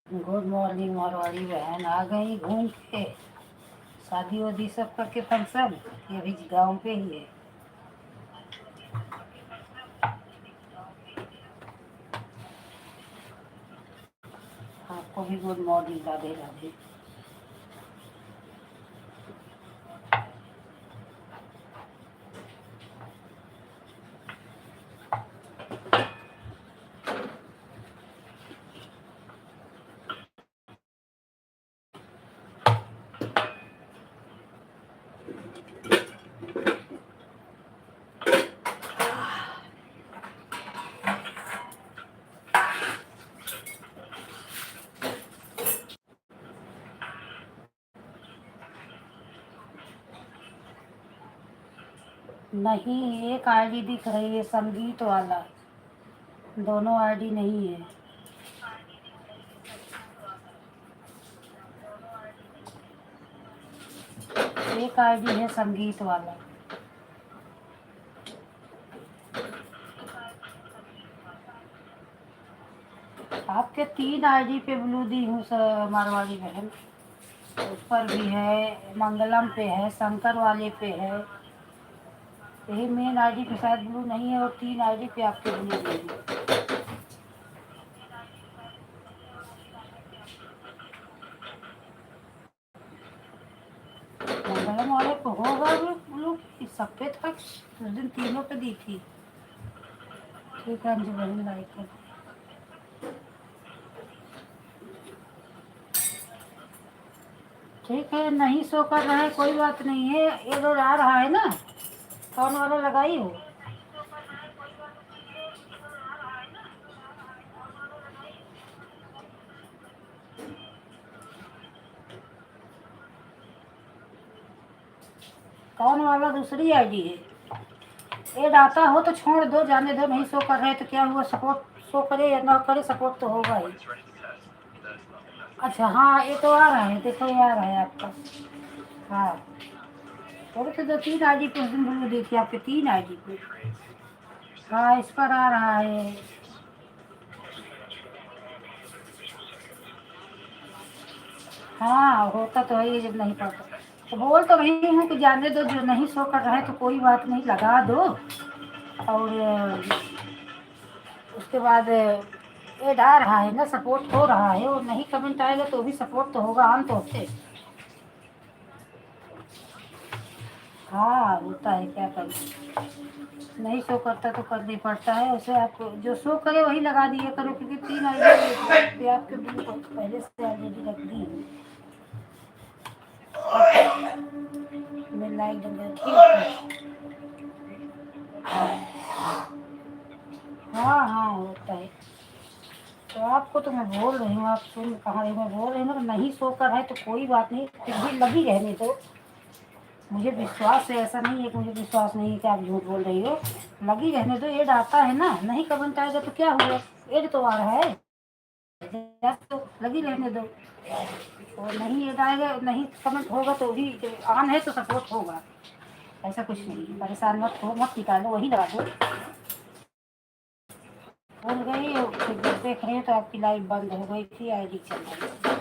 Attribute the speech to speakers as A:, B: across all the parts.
A: Good morning Marwari बहन, आ गई घूम के? शादी वादी सब करके फंक्शन, ये अभी गाँव पे ही है? आपको भी गुड मॉर्निंग, राधे राधे। नहीं, एक आईडी दिख रही है संगीत वाला, दोनों आईडी नहीं है। एक आईडी है संगीत वाला। आपके 3 आईडी पे ब्लू दी हूँ मारवाड़ी बहन। उस पर भी है, मंगलम पे है, शंकर वाले पे है। यही मेन आईडी पे शायद ब्लू नहीं है, और 3 आईडी पे आपके ब्लू दी है। मंगलम वाले को होगा ब्लू की, सब पे था उस दिन, तीनों पे दी थी। ठीक है अंजू बहन, लाइक कर। ठीक है, नहीं शो कर रहा है कोई बात नहीं है, एरर आ रहा है ना। कौन वाला लगाई हो? कौन वाला दूसरी आईडी है? एड आता हो तो छोड़ दो, जाने दो। नहीं शो कर रहे तो क्या हुआ, सपोर्ट शो करे या ना करे, सपोर्ट तो होगा ही। अच्छा हाँ, ये तो आ रहा है, देखो ये आ रहा है आपका। हाँ, थोड़े से 2-3 आईडी पे उस दिन ब्लू देखिए, आपके 3 आईडी पे। हाँ, इस पर आ रहा है। हाँ, होता तो है ये जब नहीं पड़ता। तो बोल तो रही हूँ कि जाने दो, जो नहीं शो कर रहा है तो कोई बात नहीं, लगा दो। और उसके बाद एड आ रहा है ना, सपोर्ट हो रहा है, और नहीं कमेंट आएगा तो भी सपोर्ट तो होगा आम तौर से। हाँ, होता है, क्या करें। नहीं शो करता तो करनी पड़ता है, वैसे आप जो शो करे वही लगा दिया करो, क्योंकि 3 आईडी पे आपके बिल को पहले से ऑलरेडी रख दी है। मैं लाइक दूंगा, ठीक है। हाँ हाँ, होता है। तो आपको तो मैं बोल रही हूँ, आप सुन कहाँ रही, मैं बोल रही हूँ ना, नहीं शो कर है तो कोई बात नहीं, फिर भी लगी रहने दो। मुझे विश्वास है, ऐसा नहीं है कि मुझे विश्वास नहीं है कि आप झूठ बोल रही हो। लगी रहने दो, एड आता है ना, नहीं कमेंट आएगा तो क्या हुआ, एड तो आ रहा है, तो लगी रहने दो। और नहीं एड आएगा, नहीं कमेंट होगा तो भी ऑन है तो सपोर्ट होगा। ऐसा कुछ नहीं है, परेशान मत हो, मत निकालो, वही लगा दो। भूल गई हो, फिर जब देख रहे हैं तो आपकी लाइव बंद हो गई थी, आईडी चल रही थी।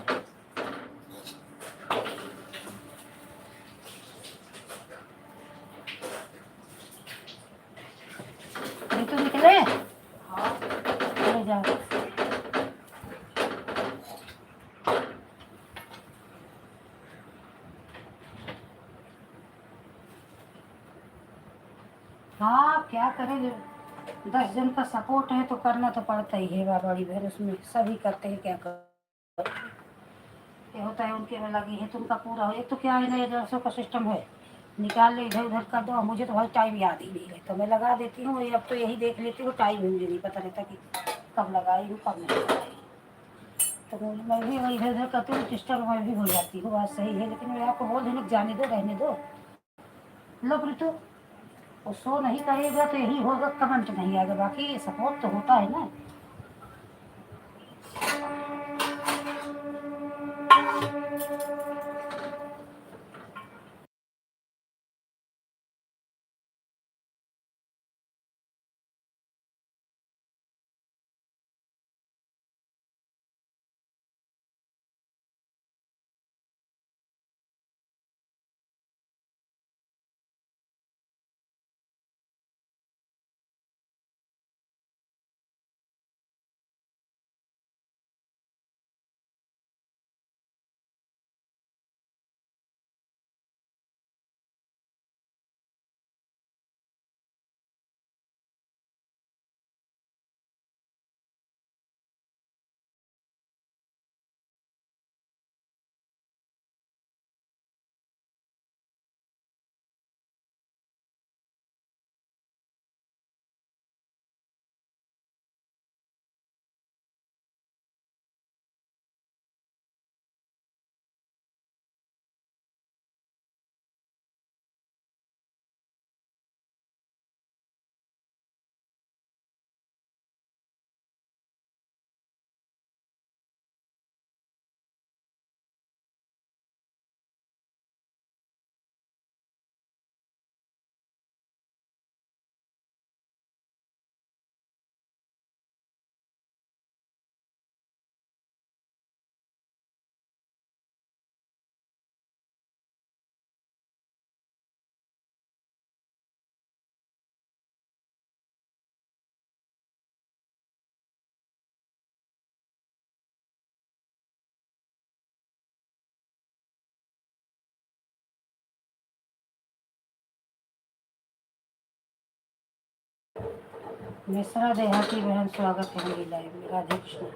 A: ये तो निकले। चले जाओ। हाँ, क्या करें, जब 10 जन का सपोर्ट है तो करना तो पड़ता ही है बाबा बहन, उसमें सभी करते हैं, क्या कर। ये होता है उनके में लगी है तो उनका पूरा हो। एक तो क्या है ना, ये 150 का सिस्टम है, निकाल ले इधर उधर कर दो। मुझे तो भाई टाइम याद ही नहीं है, तो मैं लगा देती हूँ। अब तो यही देख लेती हूँ, टाइम ही मुझे नहीं पता रहता कि कब लगाई हूँ कब नहीं लगाई। तो मैं भी वही इधर उधर करती हूँ, डिस्टर्ब मैं भी हो जाती हूँ, बात सही है। लेकिन मैं आपको बोल देने जाने दो, रहने दो। लो प्रीतु, वो शो नहीं करेगा तो यही होगा, कमेंट नहीं आएगा, बाकी सपोर्ट तो होता है ना। मिश्रा देहाती बहन स्वागत है मेरी लाइव में। राधे कृष्ण।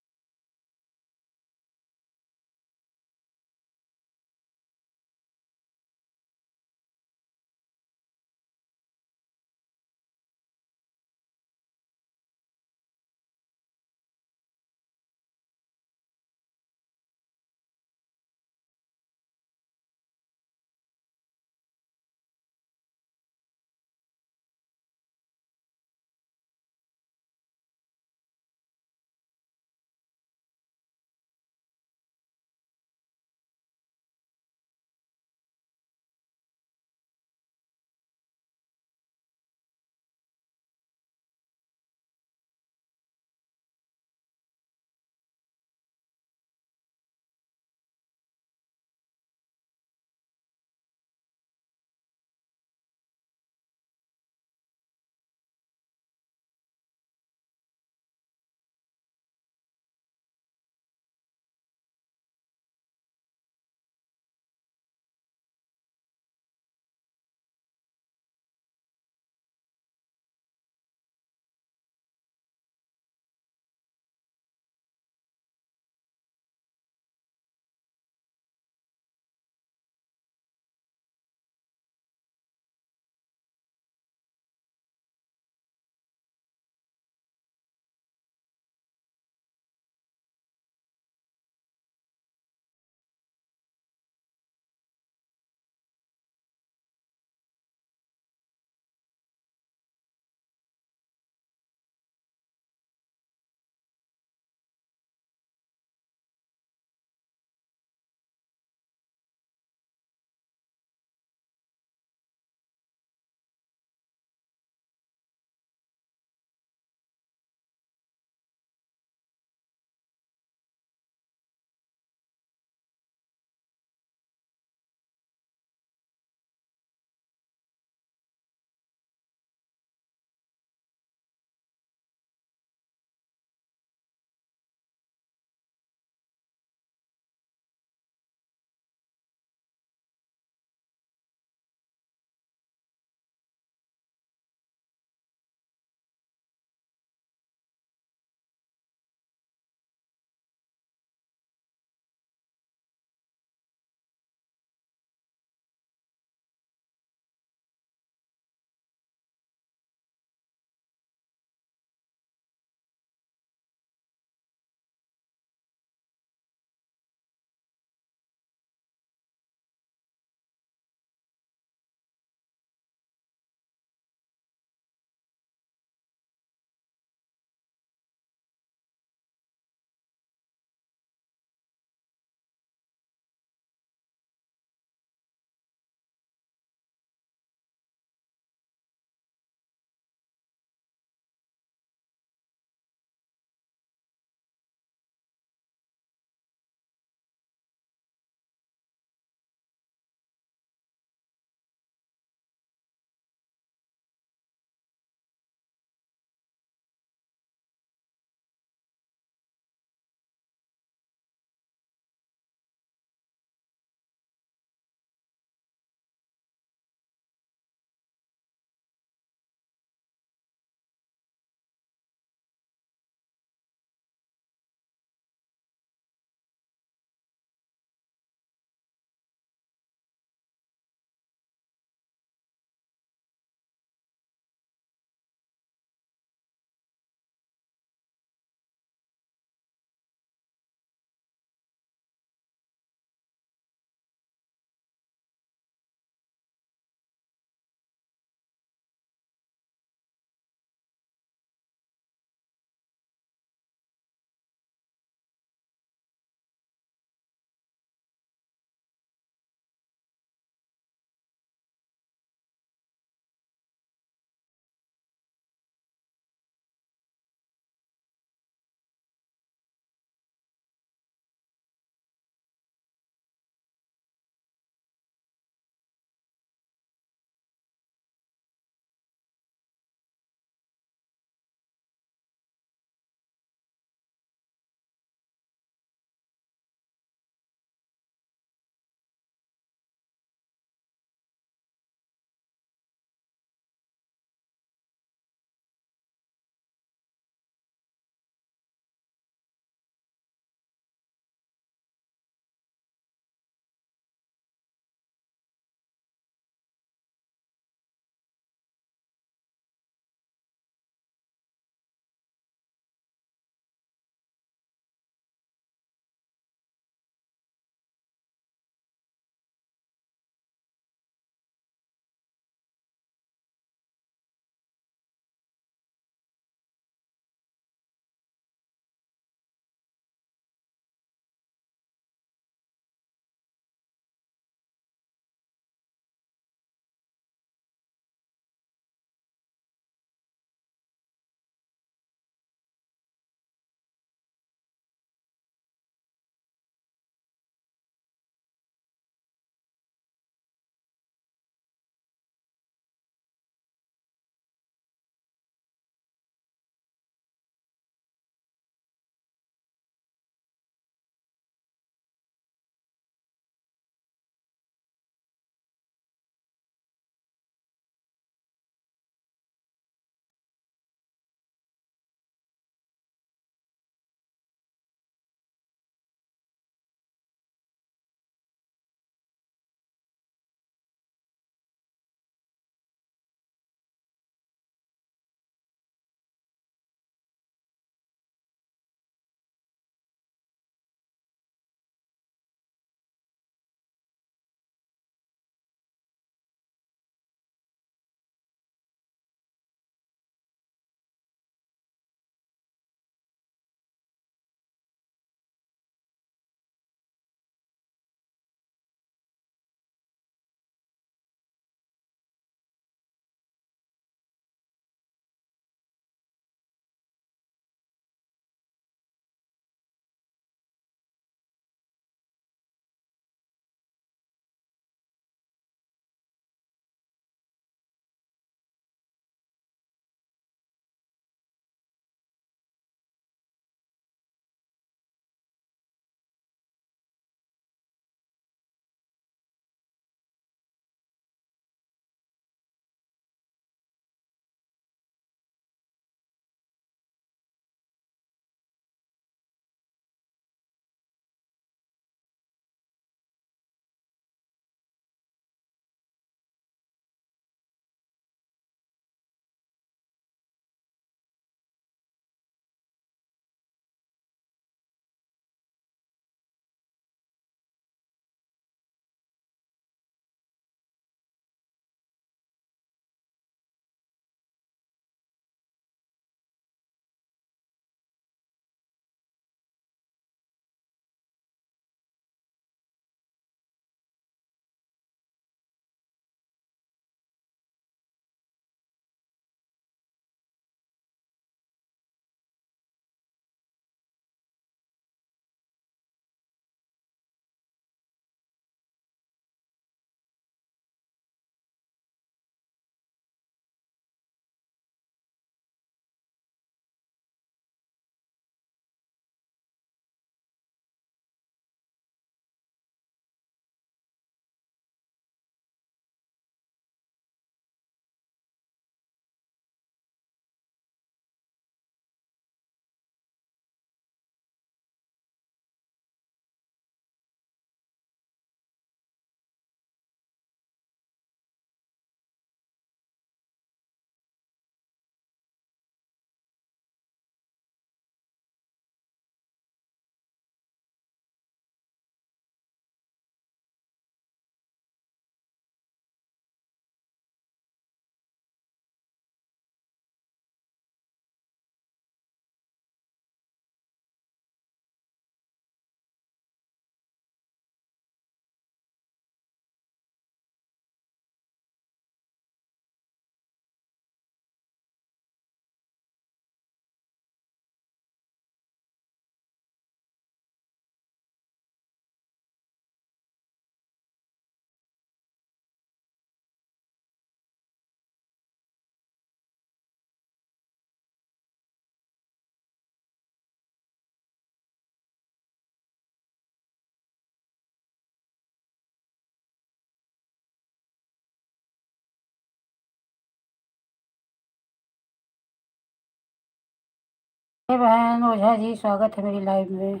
A: हे बहन ओझा जी, स्वागत है मेरी लाइव में।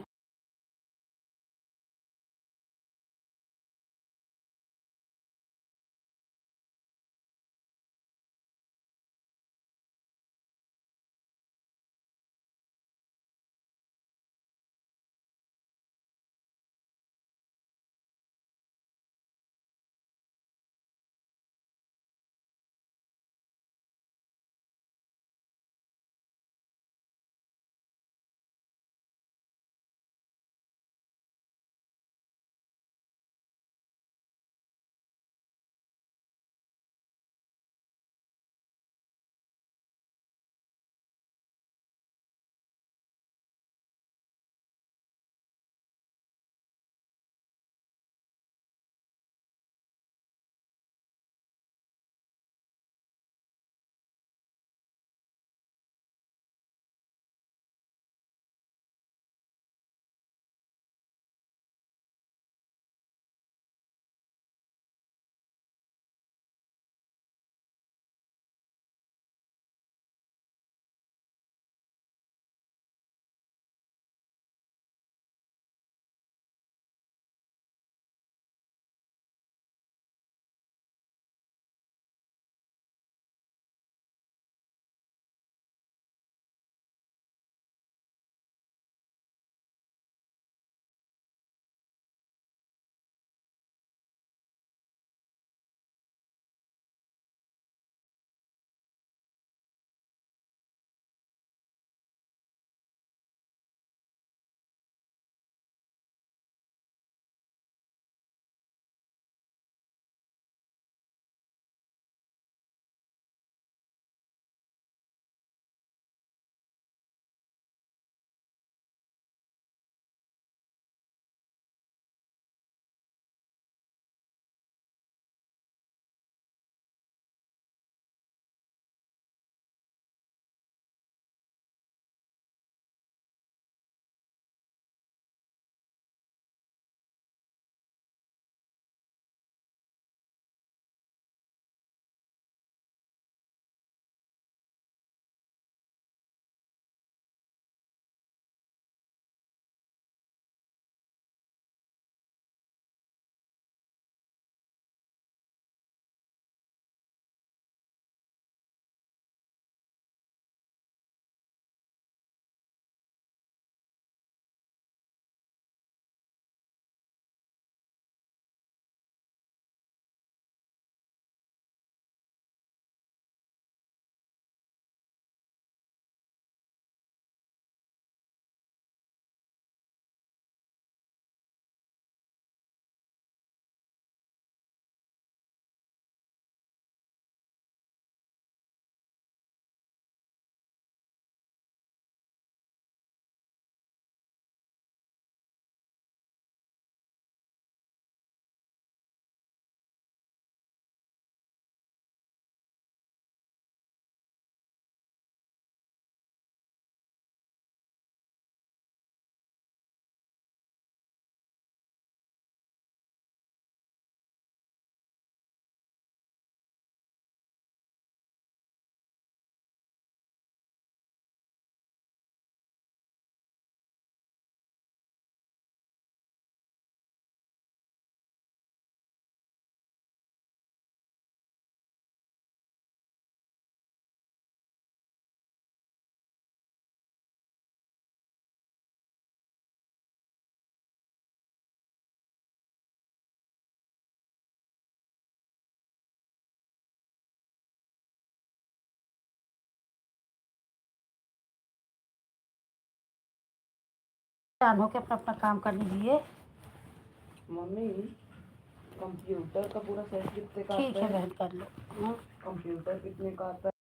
A: जान हो के अपना अपना काम कर लीजिए।
B: मम्मी कंप्यूटर का पूरा सेट कितने का
A: ठीक
B: आता
A: है
B: है?
A: बहन, कर लो।
B: कंप्यूटर कितने का आता है?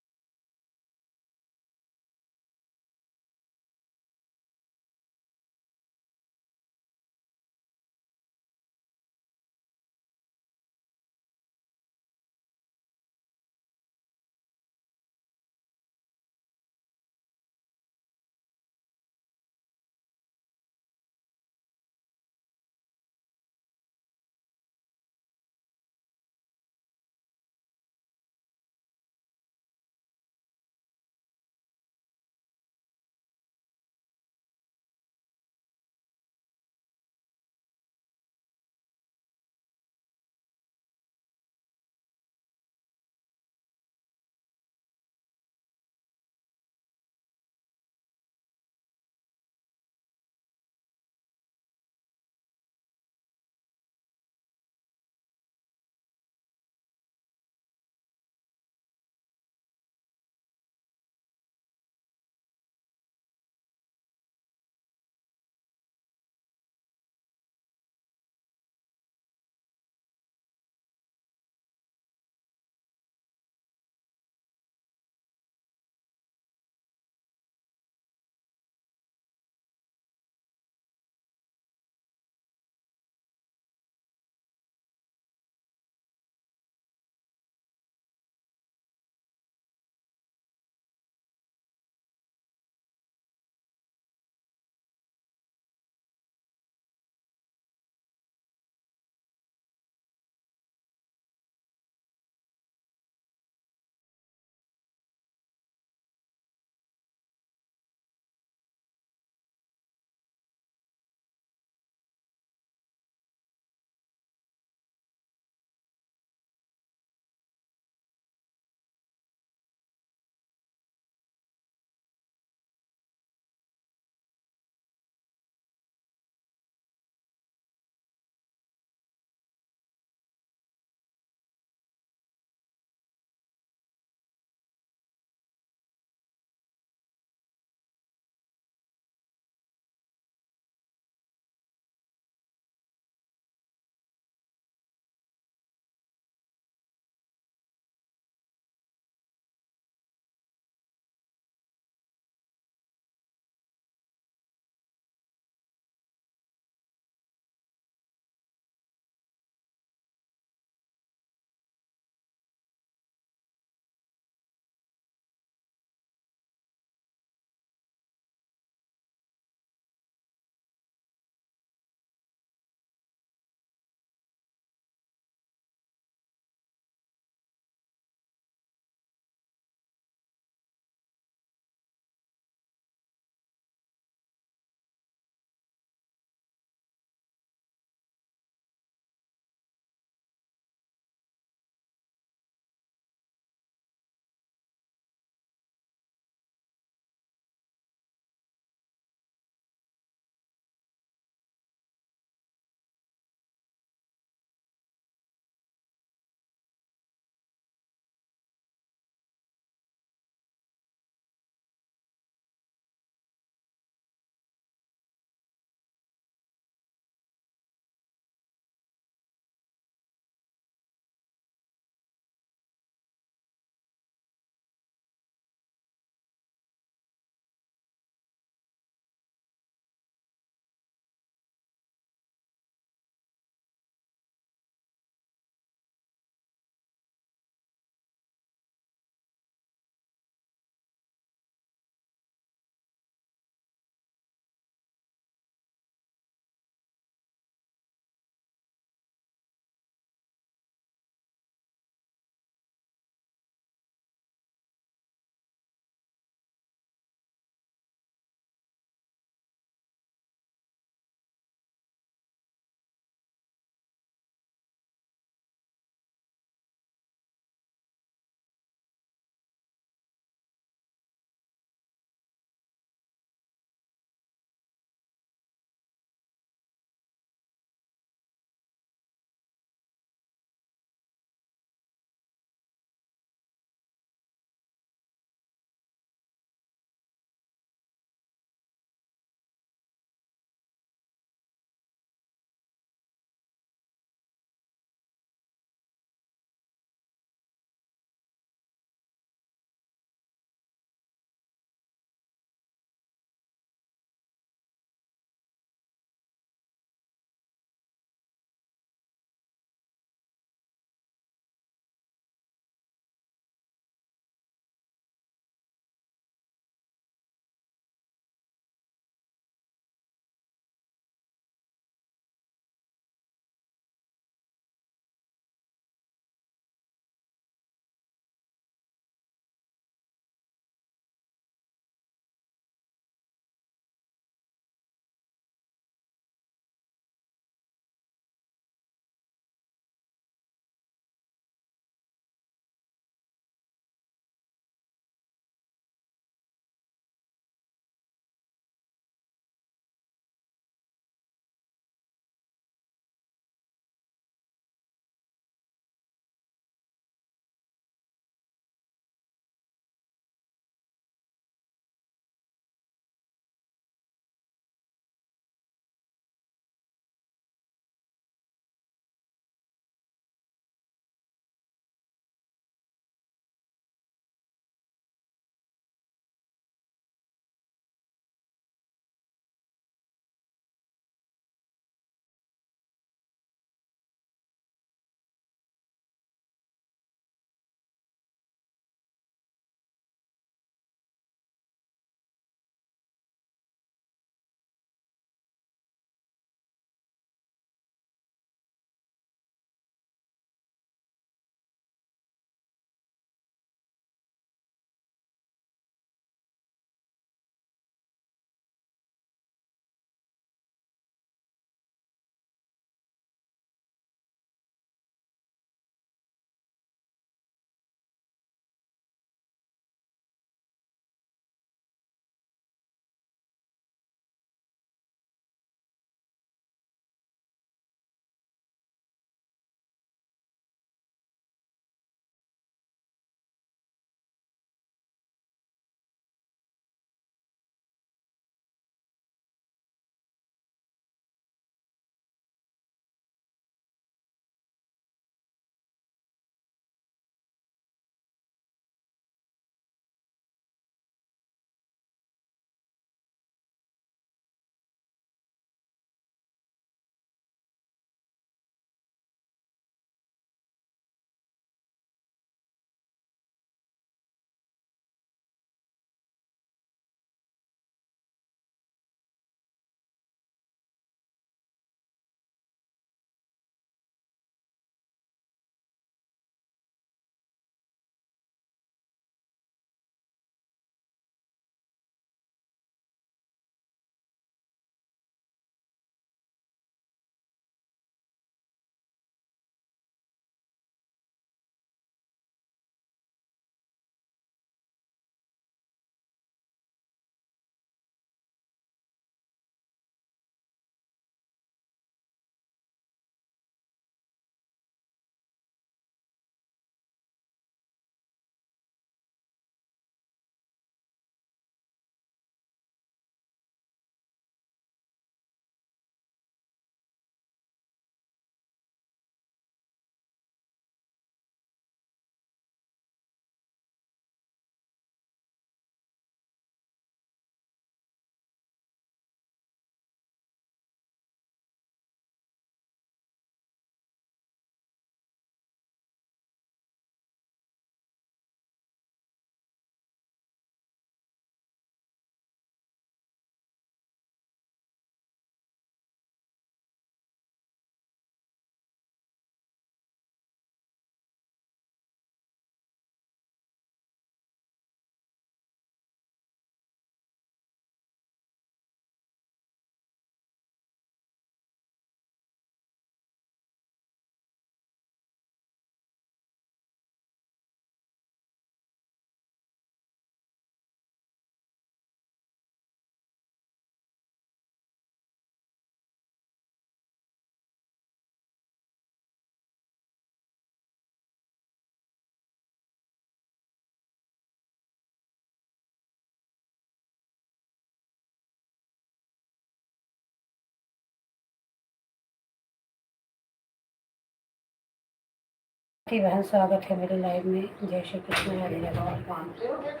A: बहन स्वागत है मेरे लाइव में। जय श्री कृष्ण, राधे राधे।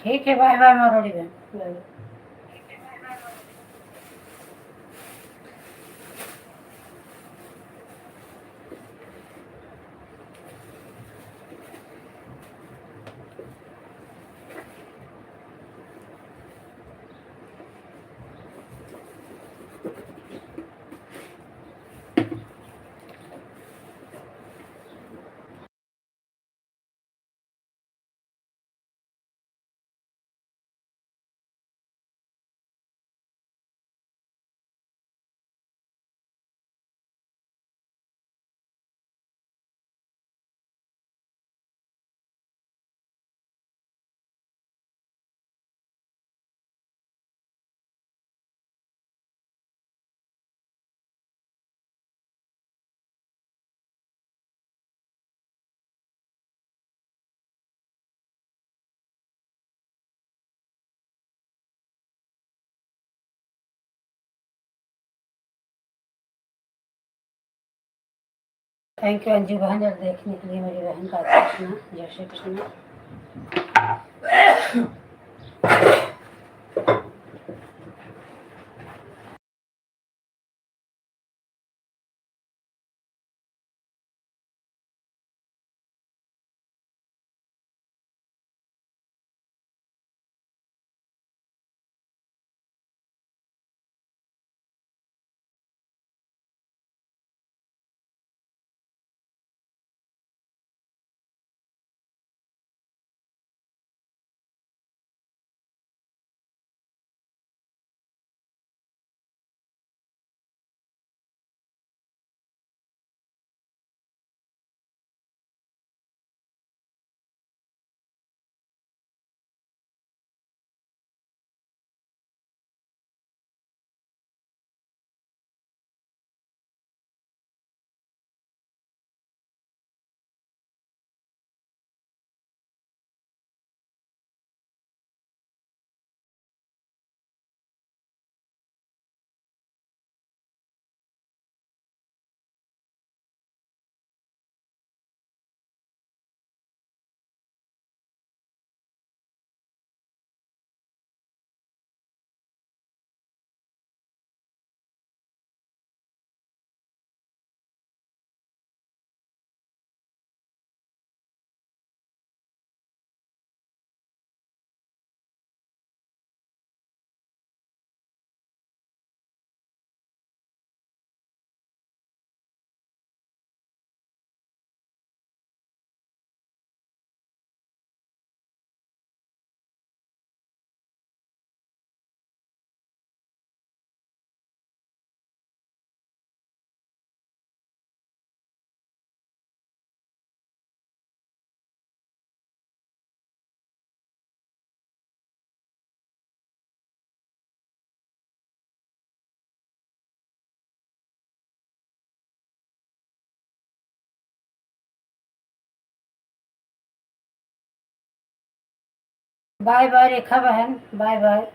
A: ठीक है, बाय बाय मारोड़ी बहन।
B: बाय।
A: थैंक यू अंजू बहन देखने के लिए, मेरी बहन का कृष्णा, जय श्री कृष्ण। बाय बाय रेखा बहन, बाय बाय।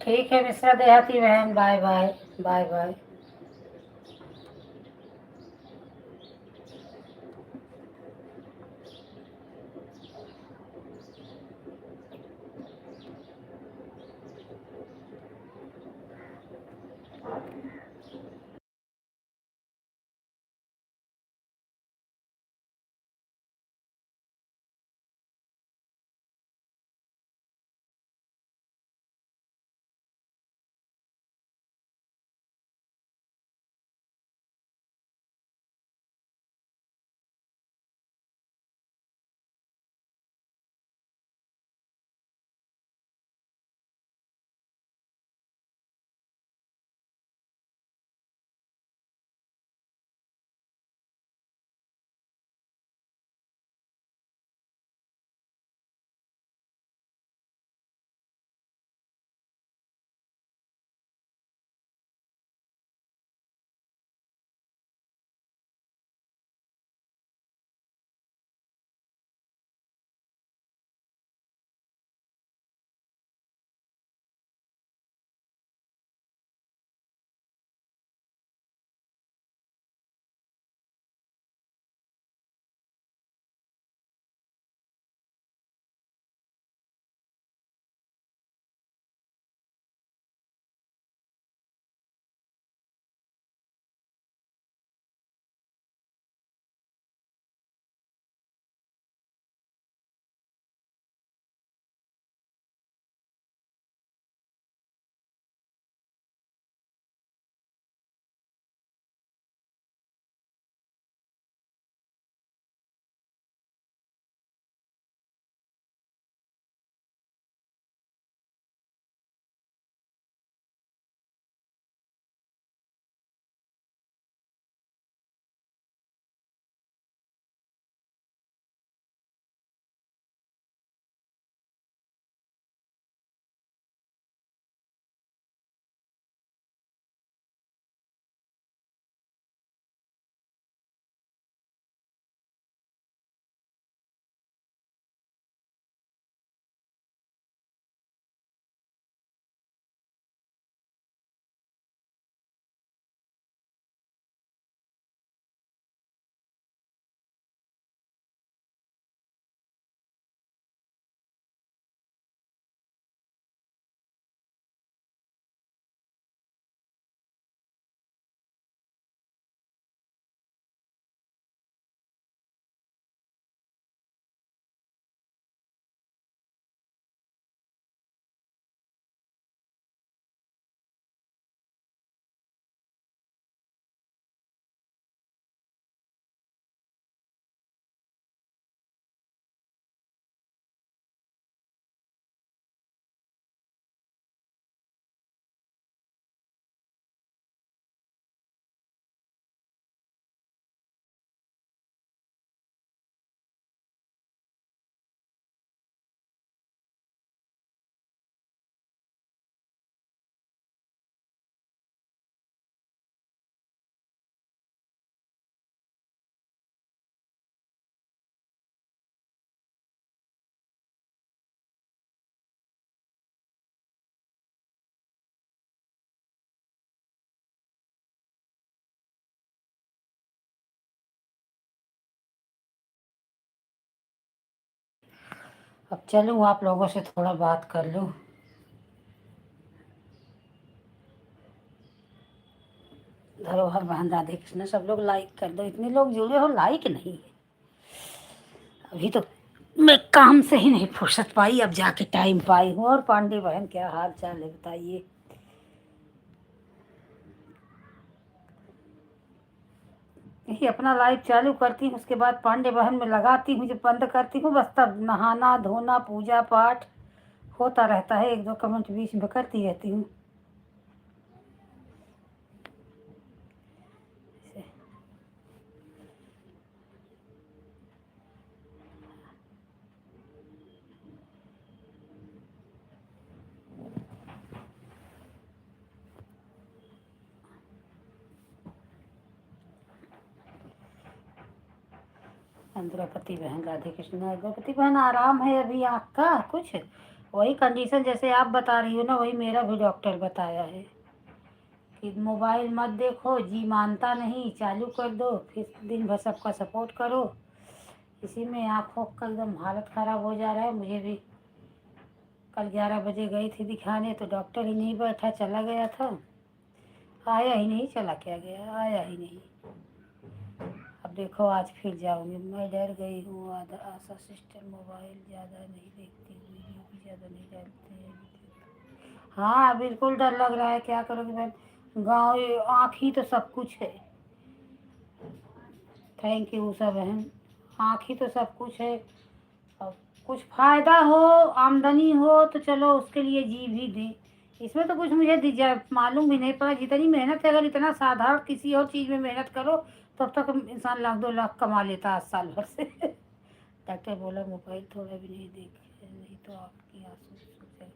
A: ठीक है मिश्रा देहाती बहन, बाय बाय। Bye bye. अब चलूँ आप लोगों से थोड़ा बात कर लूँ। धरोहर बहन राधे कृष्ण, सब लोग लाइक कर दो। इतने लोग जुड़े हो, लाइक नहीं है। अभी तो मैं काम से ही नहीं फुर्सत पाई, अब जाके टाइम पाई हूँ। और पांडे बहन क्या हाल चाल है बताइए। यही अपना लाइव चालू करती हूँ, उसके बाद पांडे बहन में लगाती हूँ, जब बंद करती हूँ बस तब नहाना धोना पूजा पाठ होता रहता है। एक दो कमेंट बीच में करती रहती हूँ। द्रौपदी बहन राधे कृष्ण। द्रौपदी बहन आराम है अभी, आँख का कुछ वही कंडीशन जैसे आप बता रही हो ना, वही मेरा भी डॉक्टर बताया है कि मोबाइल मत देखो, जी मानता नहीं, चालू कर दो, फिर दिन भर सबका सपोर्ट करो। इसी में आँखों का एकदम हालत ख़राब हो जा रहा है मुझे भी। कल 11 बजे गई थी दिखाने तो डॉक्टर ही नहीं बैठा, चला गया था, आया ही नहीं, चला क्या गया, आया ही नहीं। अब देखो आज फिर जाऊंगी। मैं डर गई हूँ। आशा सिस्टर मोबाइल ज़्यादा नहीं देखती, वीडियो भी ज़्यादा नहीं डालते हैं। हाँ बिल्कुल डर लग रहा है, क्या करोगी बहन। गाँव आँख ही तो सब कुछ है। थैंक यू उषा बहन। आँख ही तो सब कुछ है। अब कुछ फायदा हो, आमदनी हो तो चलो उसके लिए जी भी दे। इसमें तो कुछ मुझे मालूम भी नहीं पड़ा। जितनी मेहनत है, अगर इतना साधारण किसी और चीज़ में मेहनत करो तब तक इंसान लाख 2 लाख कमा लेता आज साल भर से। डॉक्टर बोला मोबाइल थोड़ा भी नहीं देखे, नहीं तो आपकी आंसू सूखे।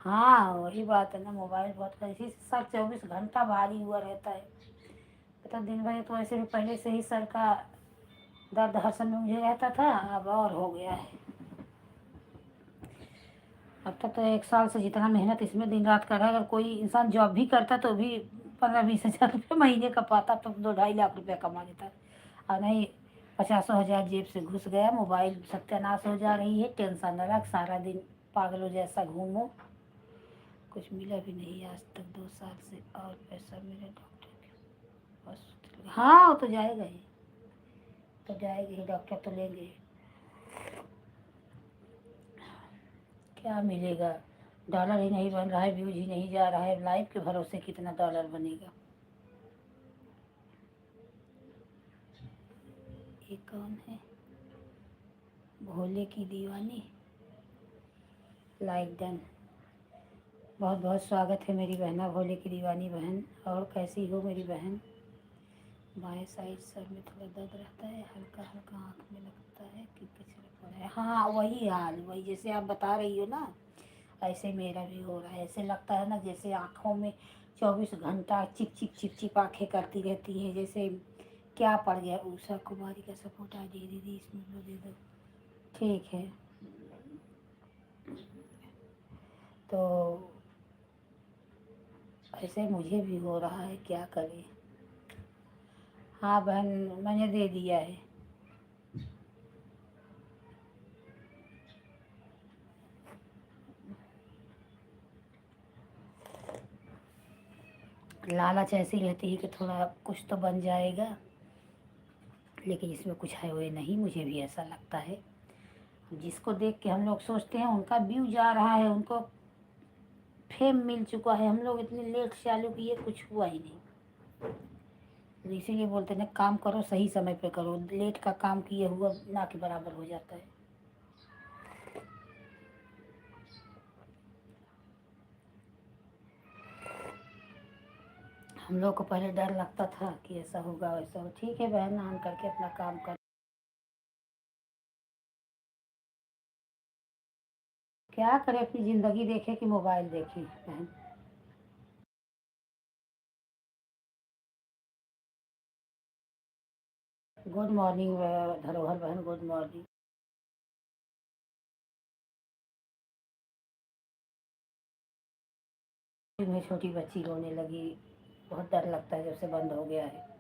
A: हाँ वही बात है ना, मोबाइल बहुत इसी से सर 24 घंटा भारी हुआ रहता है। पता दिन भर तो ऐसे भी पहले से ही सर का दर्द हर समय मुझे रहता था, अब और हो गया है। अब तक तो 1 साल से जितना मेहनत इसमें दिन रात कर रहा है, अगर कोई इंसान जॉब भी करता तो भी 15-20 हज़ार रुपये महीने का पाता तो 2-2.5 लाख रुपया कमा लेता। और नहीं, 50-100 हज़ार जेब से घुस गया, मोबाइल सत्यानाश हो जा रही है, टेंशन अलग, सारा दिन पागलों जैसा घूमो। कुछ मिला भी नहीं आज तक 2 साल से। और पैसा मेरे डॉक्टर के बस। हाँ वो तो जाएगा ही, तो जाएगी ही, डॉक्टर तो लेंगे। क्या मिलेगा, डॉलर ही नहीं बन रहा है, व्यूज ही नहीं जा रहा है, लाइफ के भरोसे कितना डॉलर बनेगा। ये कौन है, भोले की दीवानी। Like done. बहुत बहुत स्वागत है मेरी बहना भोले की दीवानी बहन। और कैसी हो मेरी बहन। बाएं साइड सर में थोड़ा दर्द रहता है, हल्का हल्का आँख में लगता है कि पिछले पड़ा है। हाँ वही हाल, वही जैसे आप बता रही हो ना, ऐसे मेरा भी हो रहा है। ऐसे लगता है ना जैसे आँखों में 24 घंटा चिप चिप चिप चिप आँखें करती रहती हैं, जैसे क्या पड़ गया। उषा कुमारी का सपोर्ट आ दे दीदी, इसमें वो दे दो। ठीक है, तो ऐसे मुझे भी हो रहा है, क्या करें। हाँ बहन, मैंने दे दिया है। लालच ऐसी रहती है कि थोड़ा कुछ तो बन जाएगा, लेकिन इसमें कुछ है वो नहीं, मुझे भी ऐसा लगता है। जिसको देख के हम लोग सोचते हैं उनका व्यू जा रहा है, उनको फेम मिल चुका है, हम लोग इतने लेट चालू किए, कुछ हुआ ही नहीं। तो इसीलिए बोलते हैं ना, काम करो सही समय पे करो, लेट का काम किए हुआ ना के बराबर हो जाता है। हम लोग को पहले डर लगता था कि ऐसा होगा वैसा हो। ठीक है बहन, आन करके अपना काम कर। क्या करें, अपनी ज़िंदगी देखे कि मोबाइल देखे बहन। गुड मॉर्निंग धरोहर बहन, गुड मॉर्निंग। में छोटी बच्ची रोने लगी, बहुत डर लगता है जब से बंद हो गया है।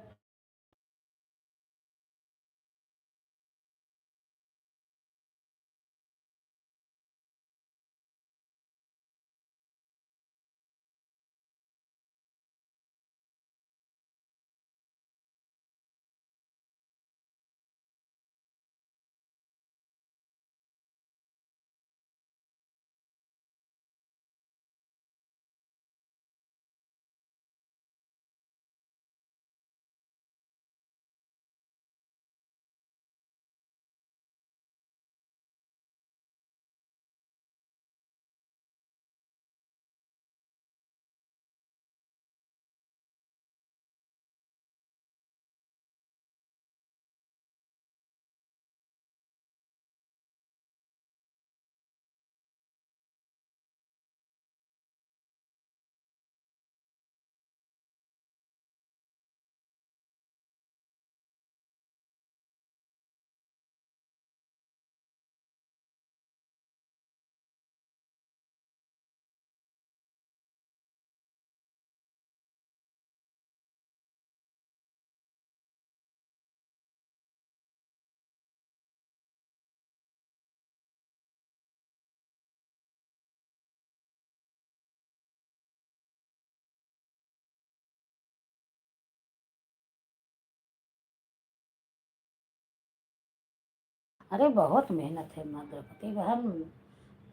A: अरे बहुत मेहनत है द्रौपदी बहन।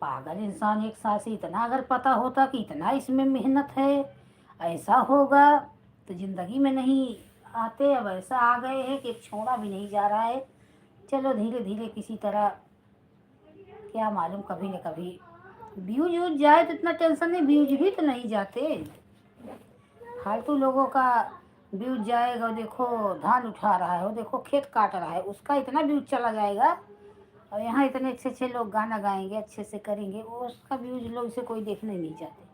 A: पागल इंसान एक साल से इतना अगर पता होता कि इतना इसमें मेहनत है, ऐसा होगा, तो ज़िंदगी में नहीं आते। अब ऐसा आ गए हैं कि छोड़ा भी नहीं जा रहा है। चलो धीरे धीरे किसी तरह, क्या मालूम कभी न कभी व्यूज व्यूज जाए तो इतना टेंशन नहीं, व्यूज भी तो नहीं जाते। फालतू लोगों का व्यूज जाएगा, वो देखो धान उठा रहा है, वो देखो खेत काट रहा है, उसका इतना व्यूज चला जाएगा। और यहाँ इतने अच्छे अच्छे लोग गाना गाएंगे, अच्छे से करेंगे, वो उसका व्यूज लोग इसे कोई देखने नहीं जाते।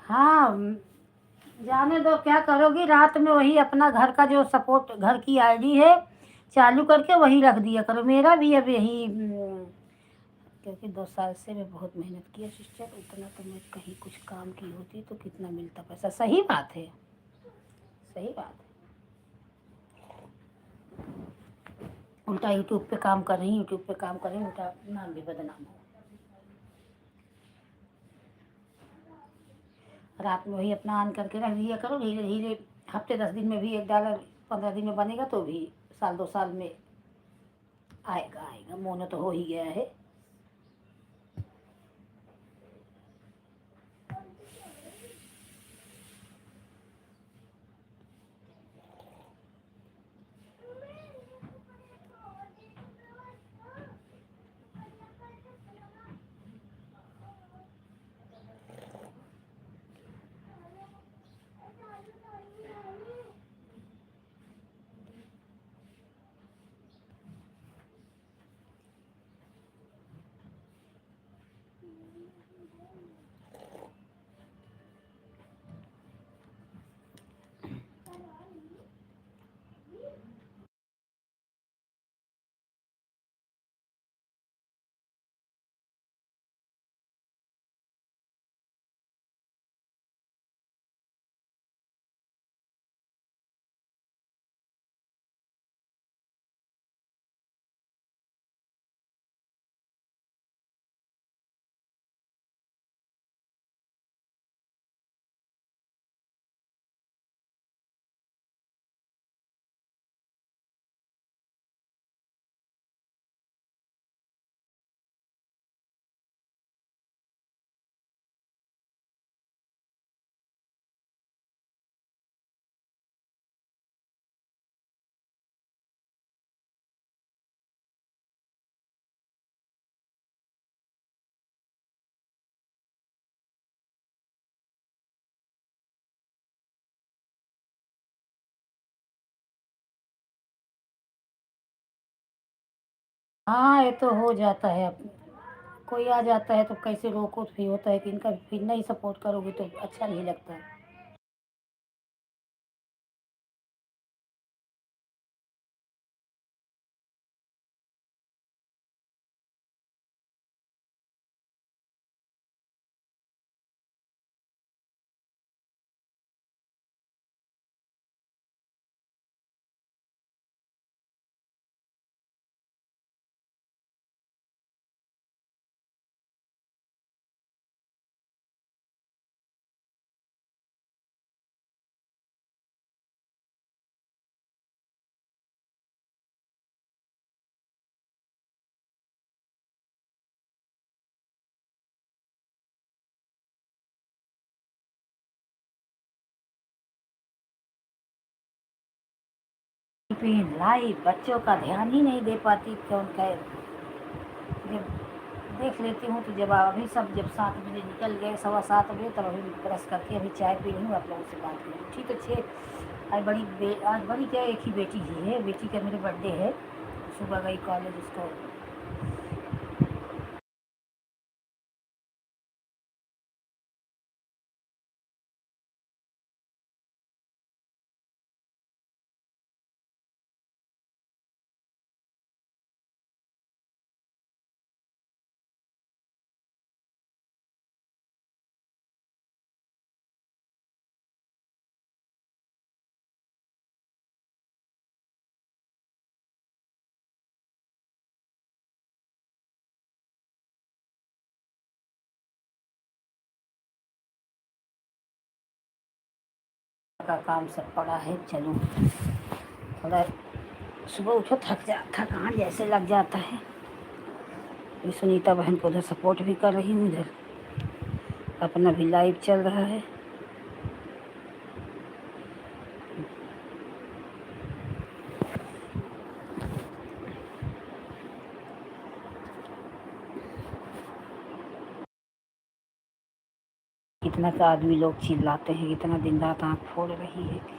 A: हाँ, जाने दो, क्या करोगी रात में वही अपना घर का जो सपोर्ट, घर की आईडी है चालू करके वही रख दिया करो। मेरा भी अब यही क्योंकि 2 साल से मैं बहुत मेहनत किया सिस्टर, उतना तो मैं कहीं कुछ काम की होती तो कितना मिलता पैसा। सही बात है, सही बात है। उल्टा यूट्यूब पे काम कर रही, यूट्यूब पे काम कर रही, उल्टा नाम भी बदनाम हो। रात में वही अपना ऑन करके रख दिया करो, धीरे धीरे हफ्ते 10 दिन में भी $1, 15 दिन में बनेगा तो भी साल 2 साल में आएगा आएगा। मोनो तो हो ही गया है। हाँ, ये तो हो जाता है। अब कोई आ जाता है तो कैसे रोको, तो फिर होता है कि इनका फिर नहीं सपोर्ट करोगे तो अच्छा नहीं लगता है। पे लाइव बच्चों का ध्यान ही नहीं दे पाती कौन कहे। जब देख लेती हूँ तो जब अभी सब जब 7 बजे निकल गए 7:15 तब अभी ब्रश करके अभी चाय पी रही हूँ, आप लोगों से बात करूँ ठीक अच्छे। आज बड़ी क्या एक ही बेटी ही है, बेटी का मेरे बर्थडे है, सुबह गई कॉलेज उसको का काम सब पड़ा है। चलो थोड़ा सुबह उठो थकान जैसे लग जाता है। ये सुनीता बहन को उधर सपोर्ट भी कर रही हूँ, इधर अपना भी लाइव चल रहा है। कितना का आदमी लोग चिल्लाते हैं, कितना दिन रात आँख फोड़ रही है।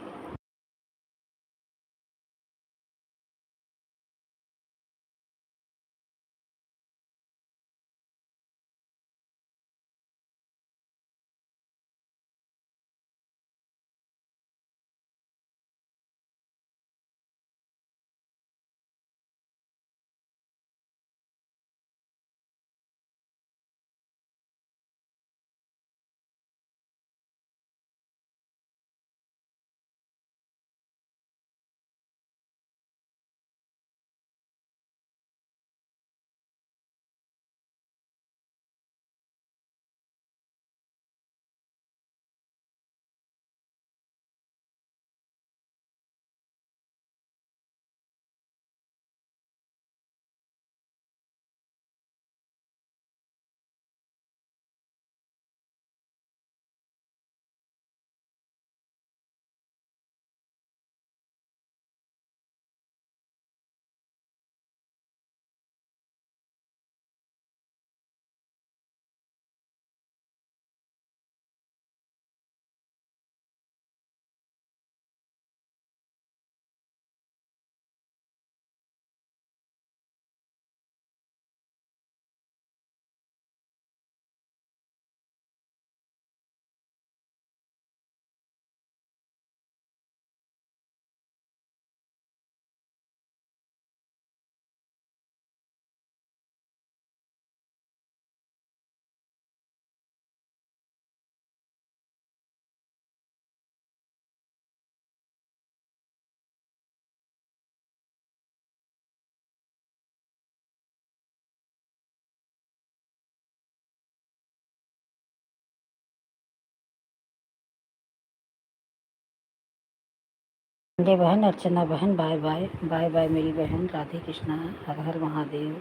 A: संजय बहन, अर्चना बहन, बाय बाय बाय बाय मेरी बहन। राधे कृष्णा, हर हर महादेव।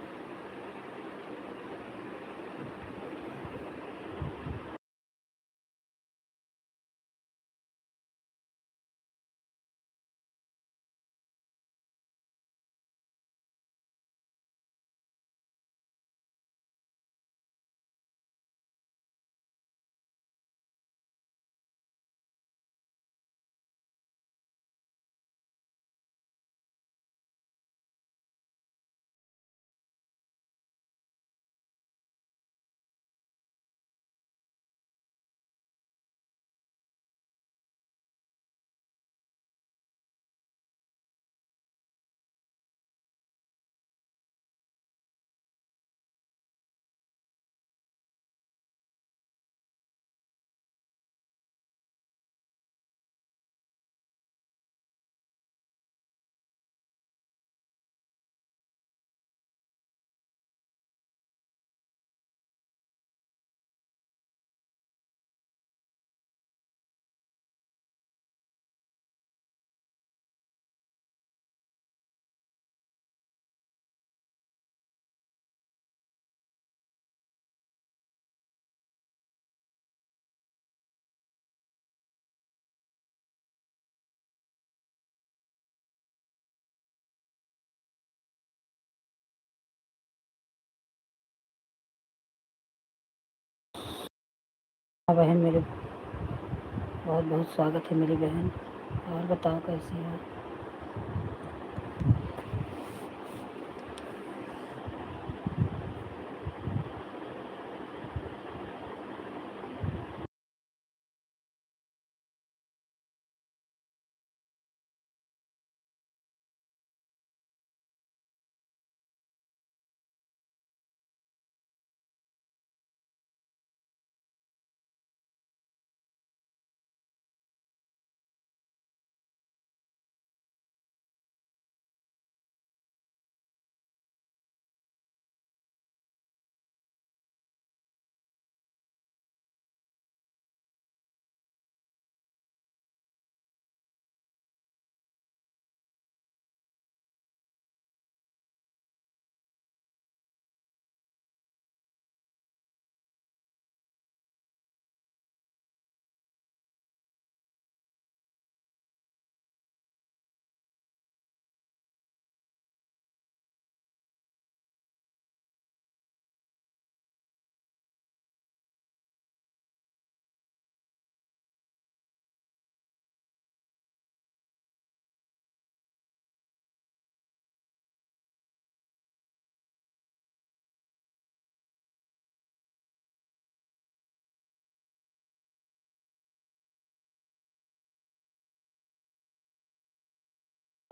A: बहन मेरे, बहुत बहुत स्वागत है मेरी बहन। और बताओ कैसी हो?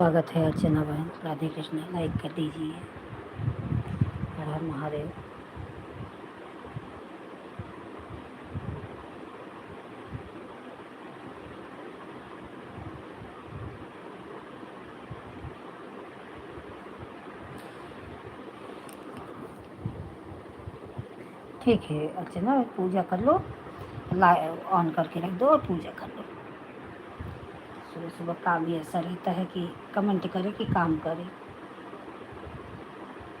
A: स्वागत है अर्चना बहन। राधे कृष्ण। लाइक कर दीजिए। हर हर महादेव। ठीक है अर्चना, पूजा कर लो, ऑन करके रख दो और पूजा कर लो। सुबह सुबह काम भी ऐसा रहता है कि कमेंट करे कि काम करे।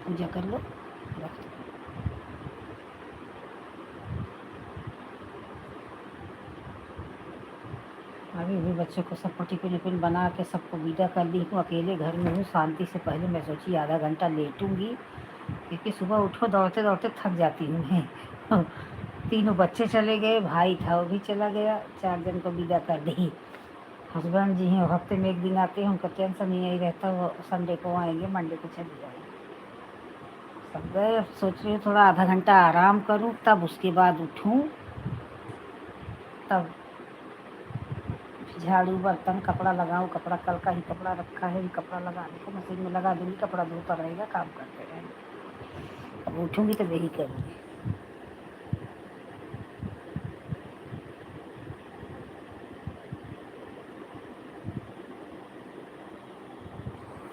A: पूजा कर लो, रख दो। अभी भी बच्चों को सबको टिफिन विफिन बना के सबको विदा कर दी हूँ। अकेले घर में हूँ शांति से। पहले मैं सोची आधा घंटा लेटूंगी, क्योंकि सुबह उठो दौड़ते दौड़ते थक जाती हूँ मैं। तीनों बच्चे चले गए, भाई था वो भी चला गया, 4 जन को विदा कर दी। हस्बैंड जी हैं, हफ्ते में 1 दिन आते हैं, उनका टेंशन नहीं यही रहता, वो संडे को आएंगे, मंडे को चले जाएंगे। सब गए। अब सोच रही हूँ थोड़ा आधा घंटा आराम करूँ, तब उसके बाद उठूँ, तब झाड़ू बर्तन कपड़ा लगाऊँ। कपड़ा कल का ही कपड़ा रखा है, कपड़ा लगाने को मशीन में लगा दूँगी, कपड़ा धोता रहेगा, काम करते रहेंगे। अब उठूँगी तो यही करूँगी।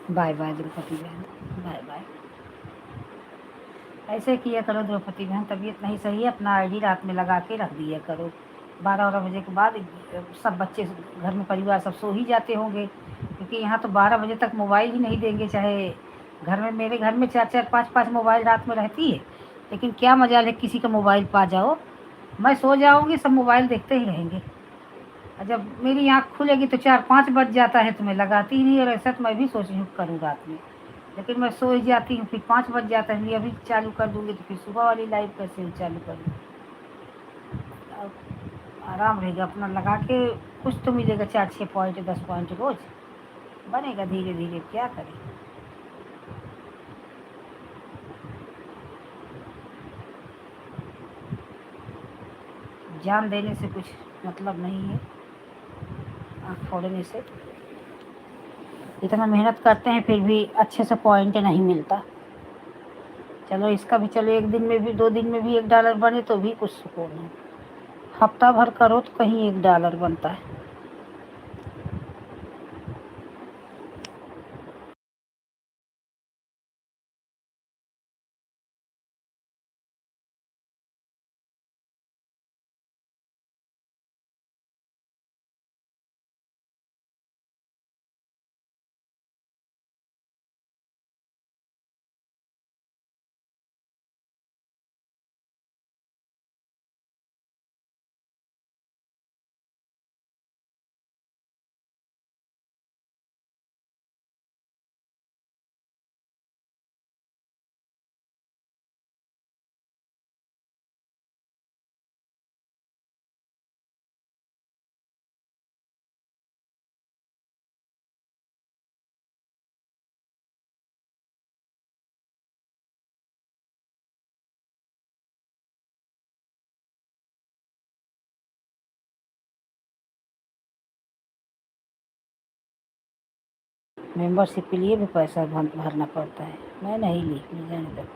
A: बाय बाय द्रौपदी बहन, बाय बाय। ऐसे किया करो द्रौपदी बहन, तबीयत नहीं सही है, अपना आईडी रात में लगा के रख दिया करो। 12 बजे के बाद सब बच्चे घर में परिवार सब सो ही जाते होंगे, क्योंकि यहाँ तो 12 बजे तक मोबाइल ही नहीं देंगे। चाहे घर में, मेरे घर में 4-4 5-5 मोबाइल रात में रहती है, लेकिन क्या मजाल है किसी का मोबाइल पा जाओ। मैं सो जाऊँगी, सब मोबाइल देखते ही रहेंगे, और जब मेरी आँख खुलेगी तो 4-5 बज जाता है, तो मैं लगाती ही नहीं। और ऐसा तो मैं भी सोच रही हूँ करूँ रात में, लेकिन मैं सो ही जाती हूँ, फिर 5 बज जाता है। अभी चालू कर दूँगी तो फिर सुबह वाली लाइव कैसे चालू करूँ? अब आराम रहेगा, अपना लगा के कुछ तो मिलेगा, 4-6 पॉइंट 10 पॉइंट रोज बनेगा धीरे धीरे। क्या करें, जान देने से कुछ मतलब नहीं है, आँख फोड़ने से। इतना मेहनत करते हैं फिर भी अच्छे से पॉइंट नहीं मिलता। चलो इसका भी, चलो 1 दिन में भी 2 दिन में भी $1 बने तो भी कुछ सुकून है। हफ्ता भर करो तो कहीं $1 बनता है। मेंबरशिप के लिए भी पैसा भरना पड़ता है। मैं नहीं ली, मैं जाने दो।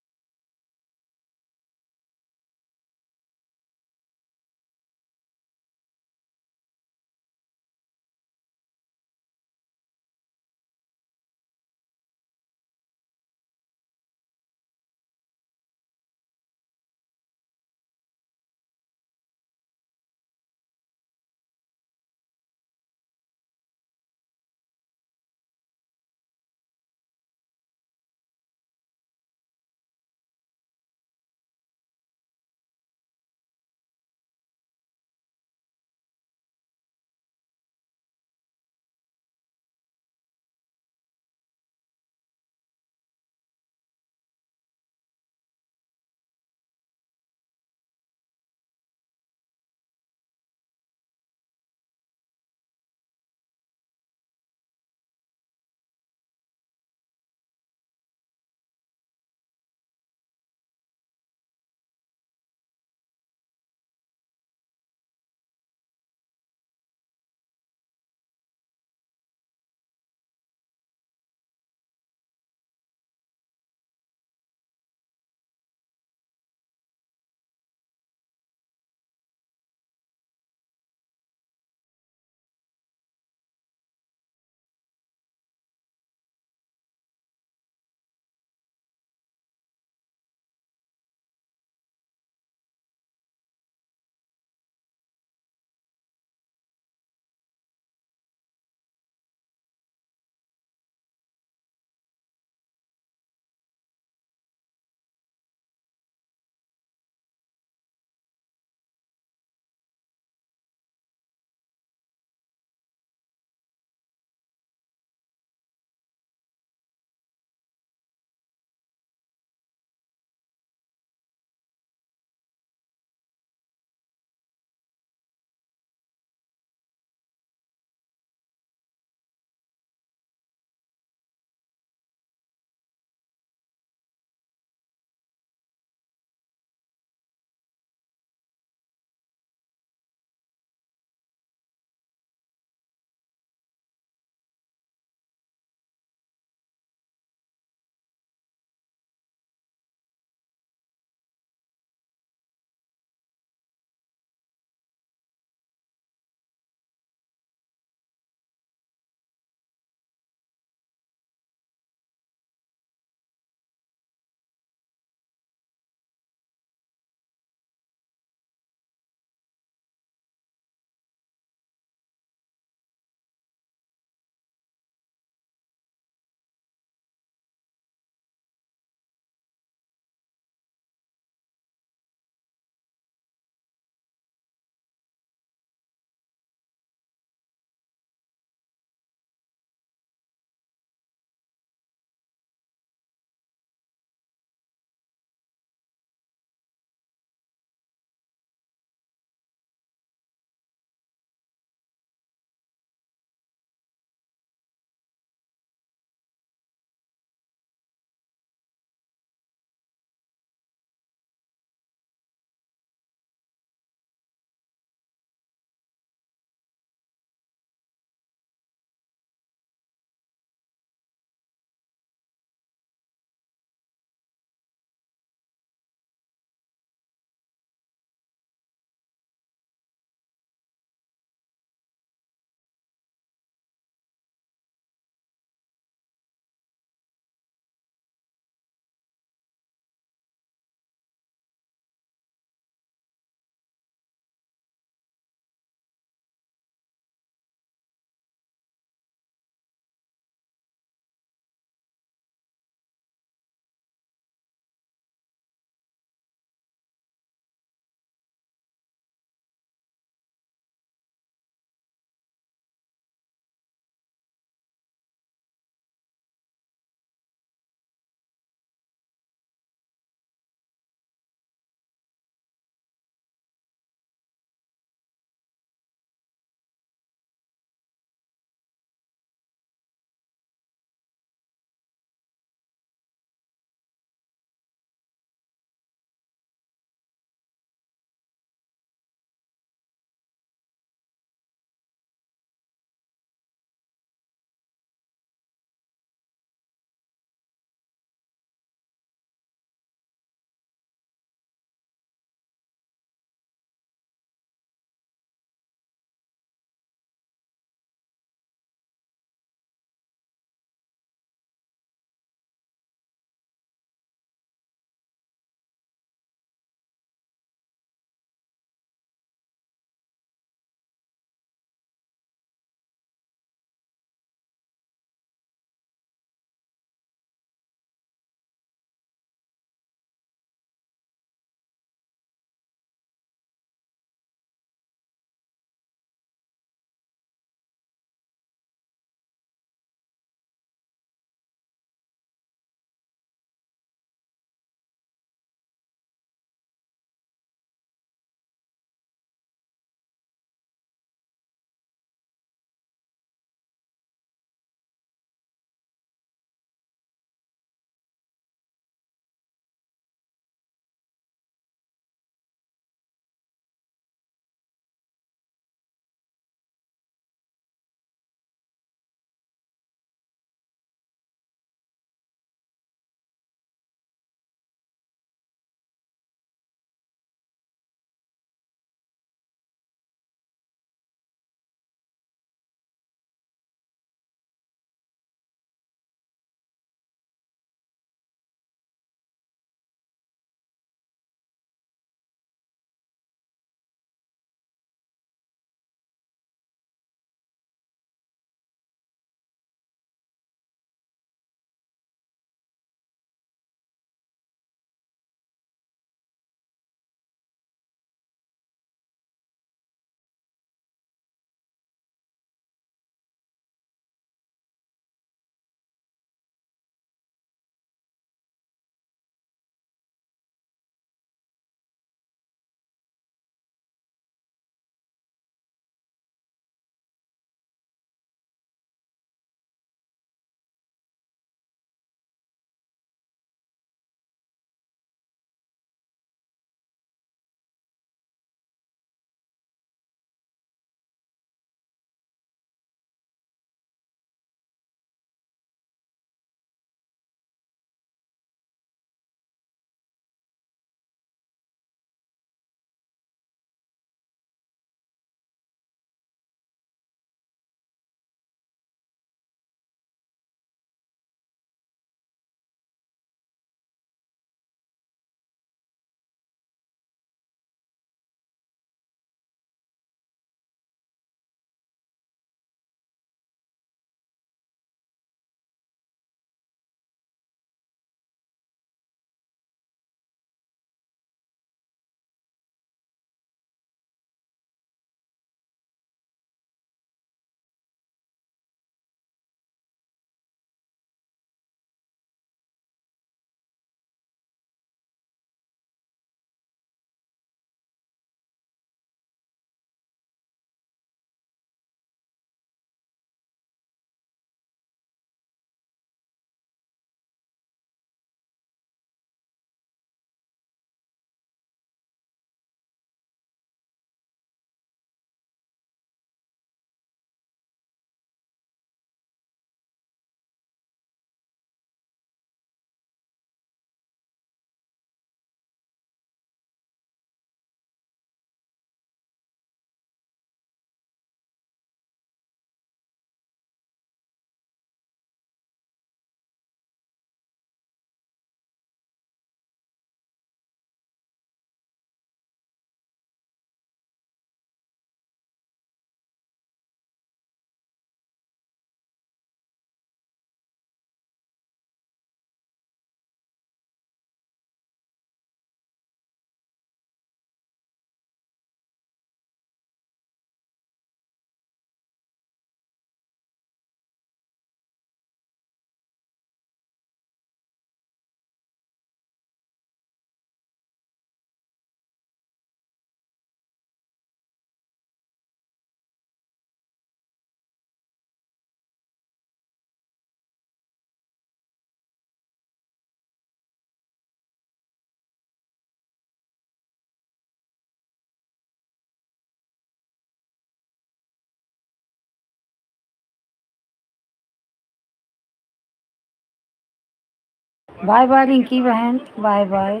A: बाय बाय रिंकी बहन, बाय बाय।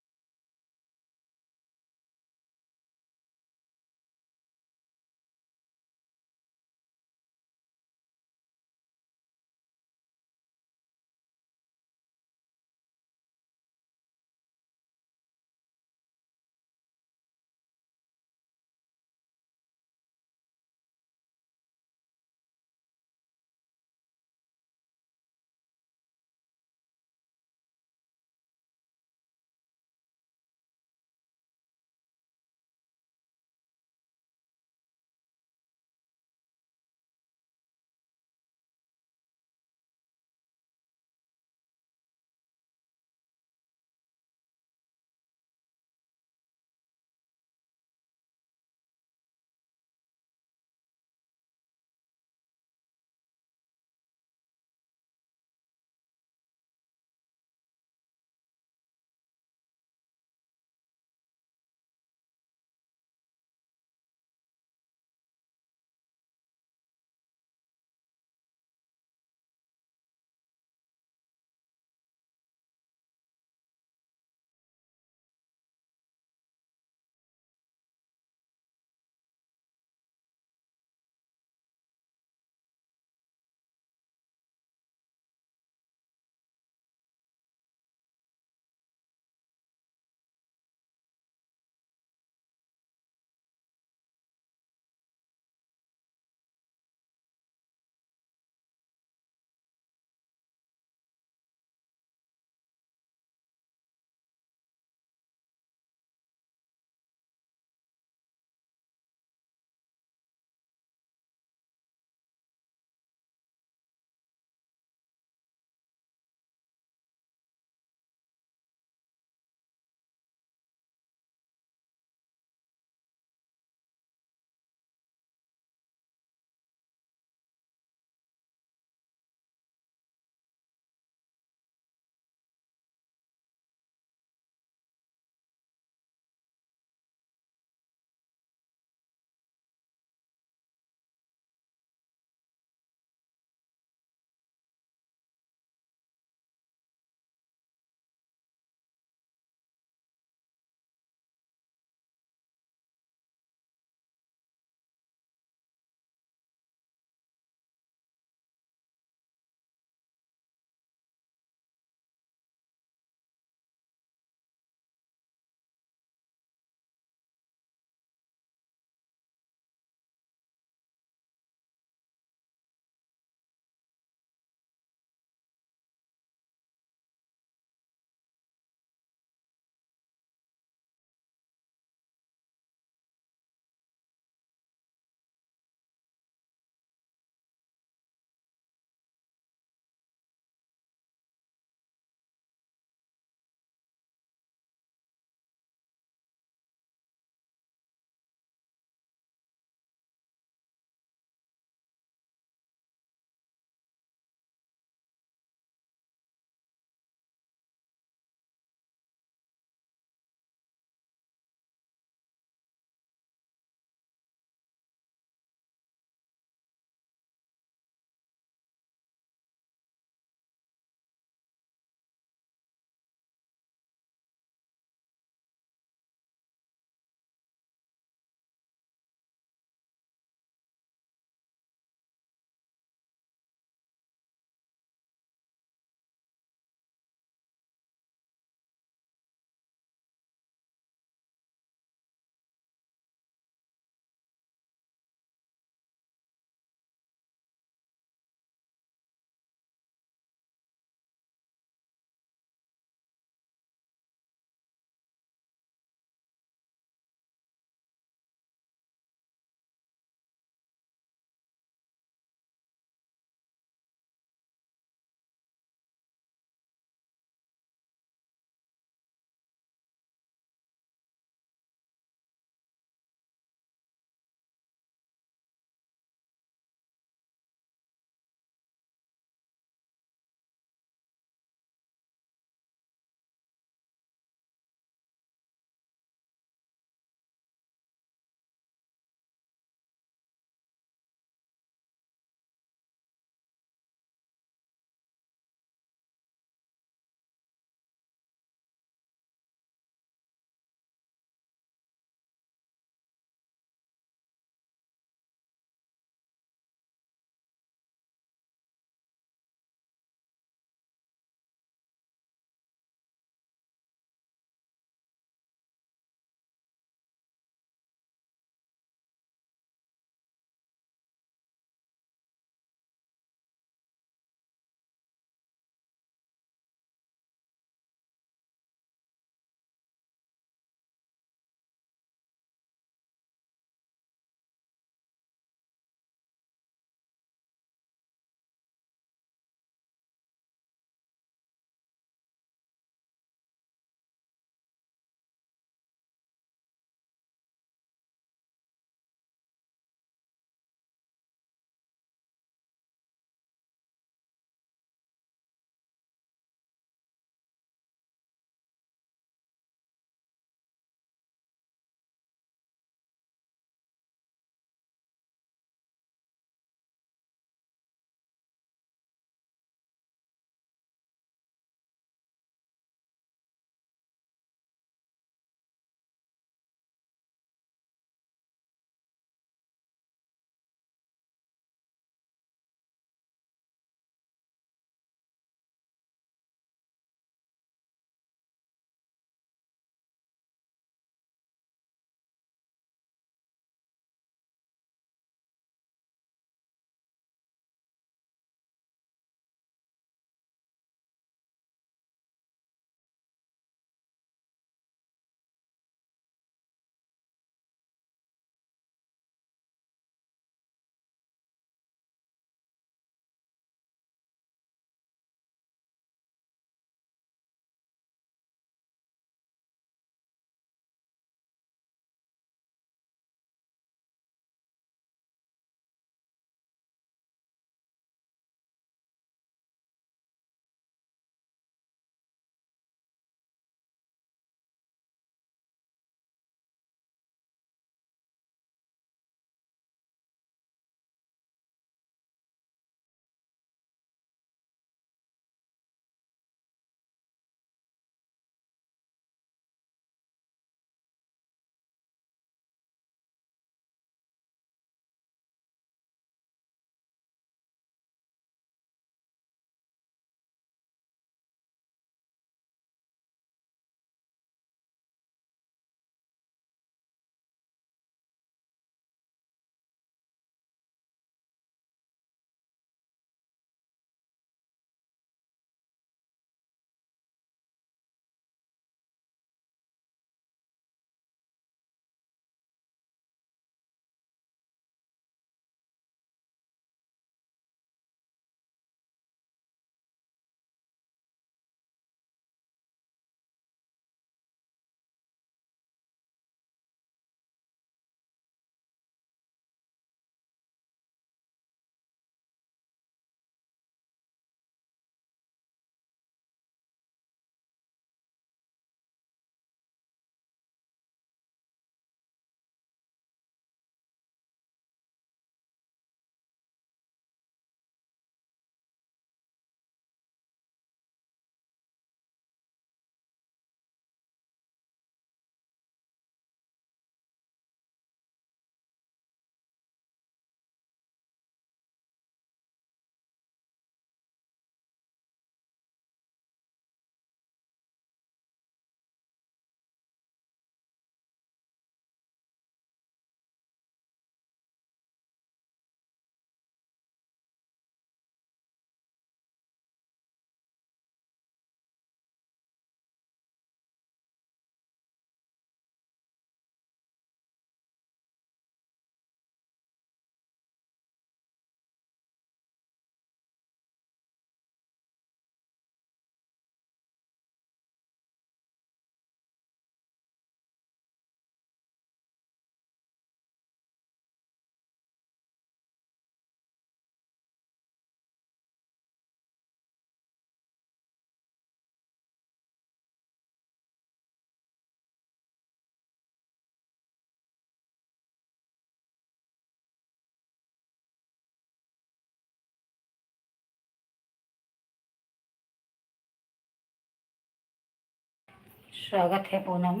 A: स्वागत है पूनम,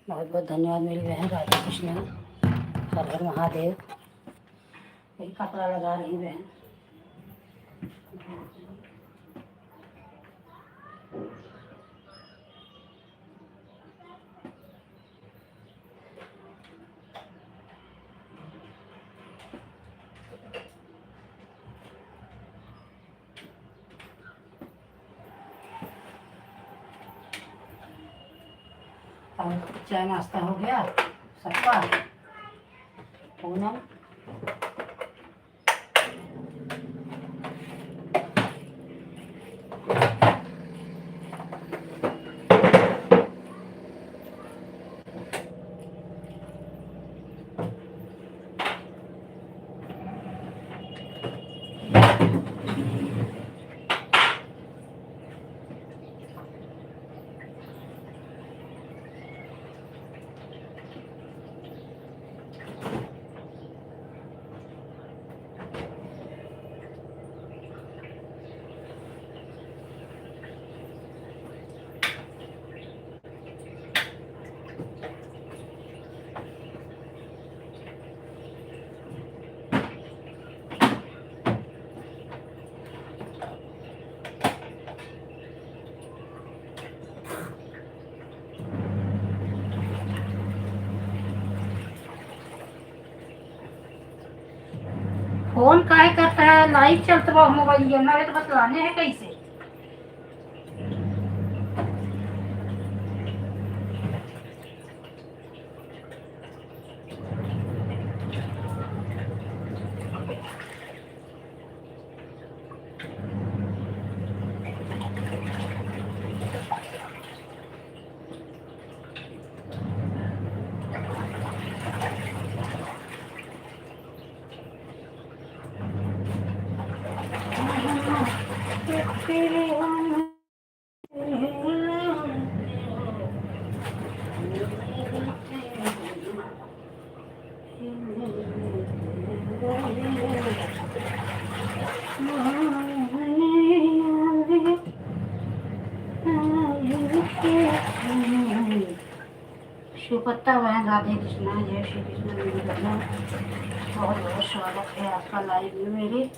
A: बहुत बहुत धन्यवाद मेरी बहन राधा कृष्ण, हर हर महादेव। यही कपड़ा लगा रही बहन। और चाय नाश्ता हो गया सबका। पूनम फोन काय करता है, लाइव चलता बा मोबाइल ना तो बतलाने है कैसे। शिवपत्ता बहन राधे कृष्णा, जय श्री कृष्ण मेरी बहन, बहुत बहुत स्वागत है आपका लाइव में मेरे।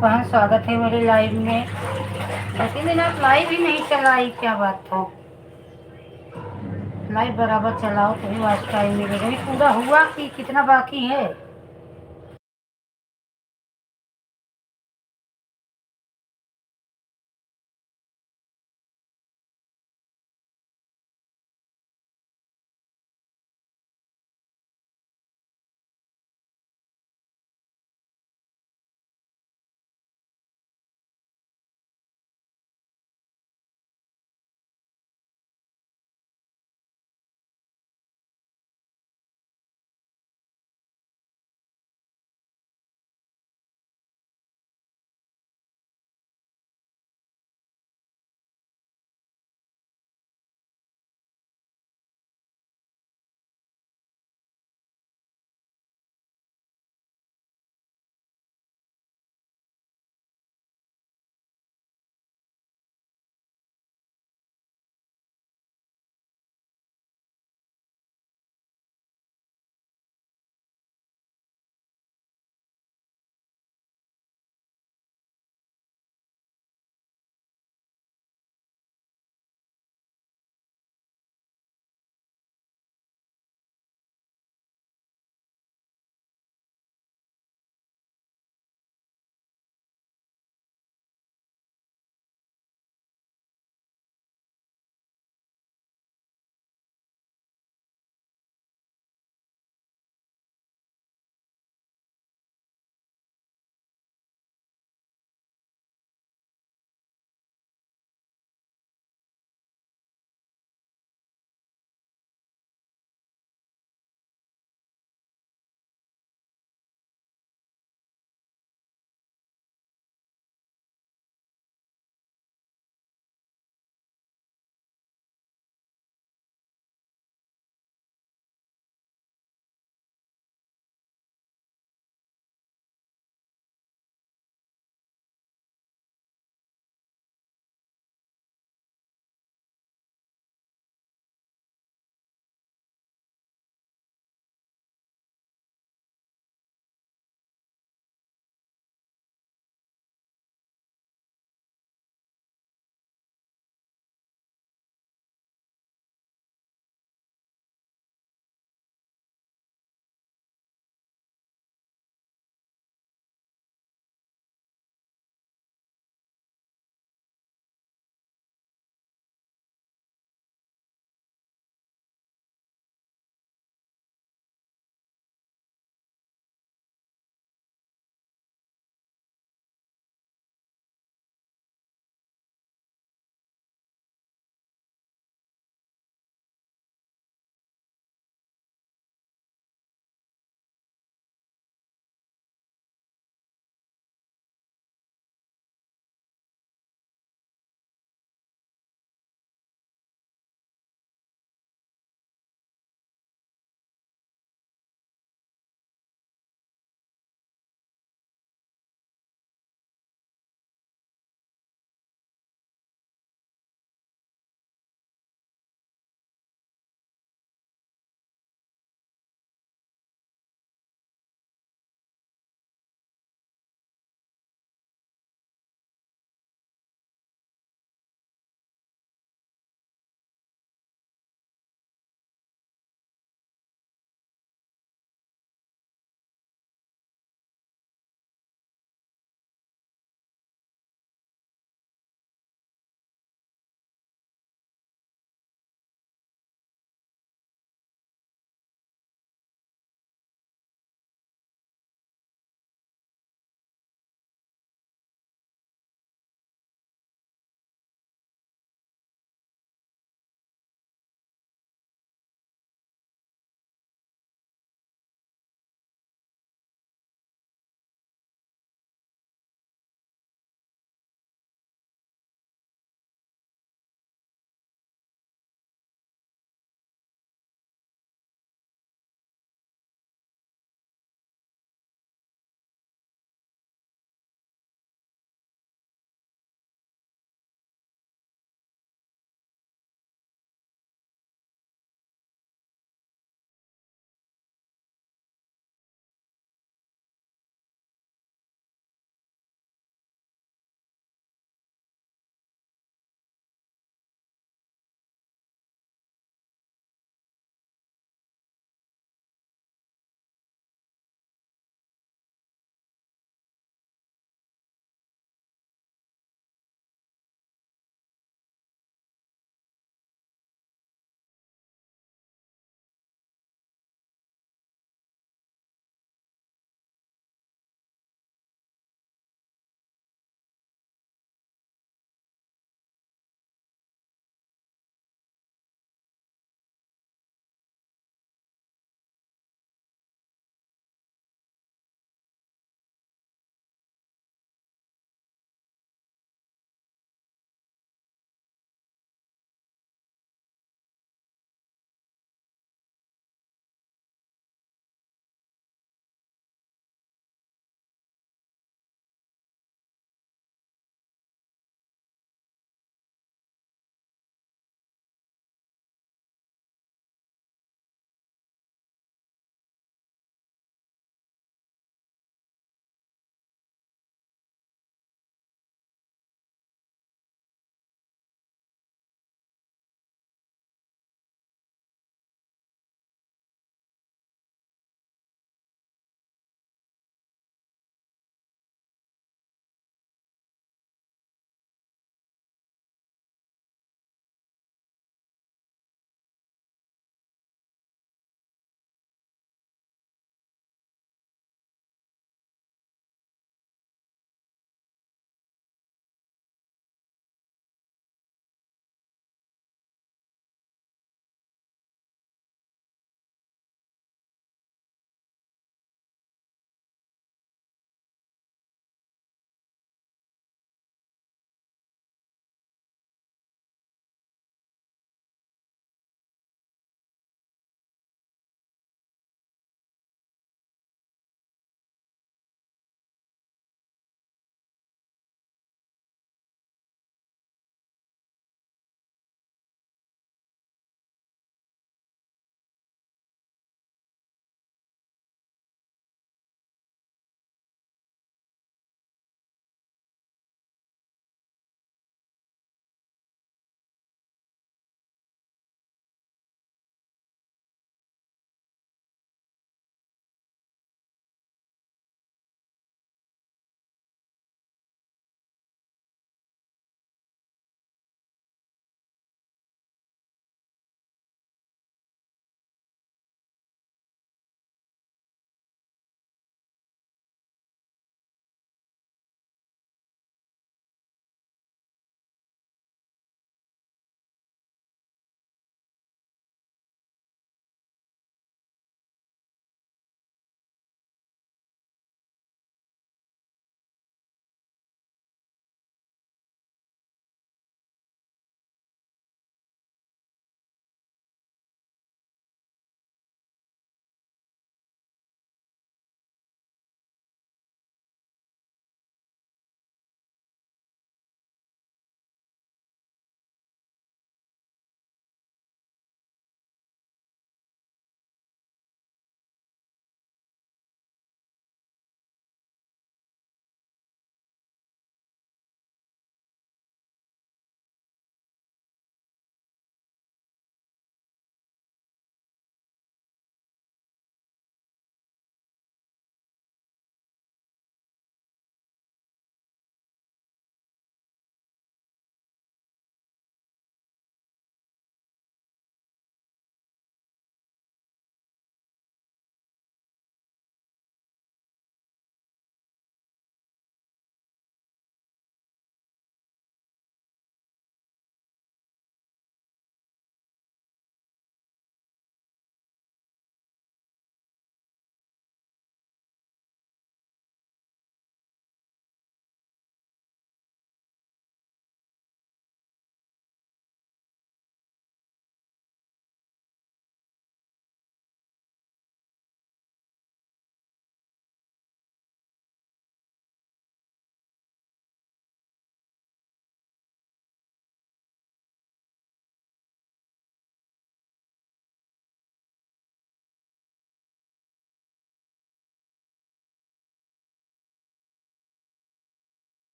A: बहन, स्वागत है मेरे लाइव में। 2-3 दिन आप लाइव ही नहीं चलाई, क्या बात हो? लाइव बराबर चलाओ तो ही वॉच टाइम मिलेगा। ये पूरा हुआ कि कितना बाकी है?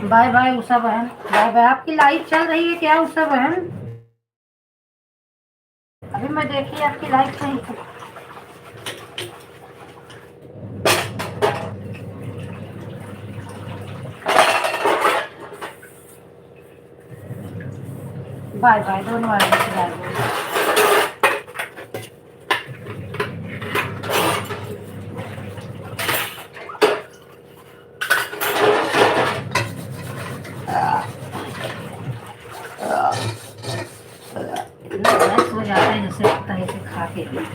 A: बाय बाय उषा बहन, बाय बाय। आपकी लाइव चल रही है क्या उषा बहन? अभी मैं देखी आपकी लाइव सही थी। बाय बाय दोनों आदमी की बाय बाय। गैस हो जाता है जैसे लगता है इसे खा के भी।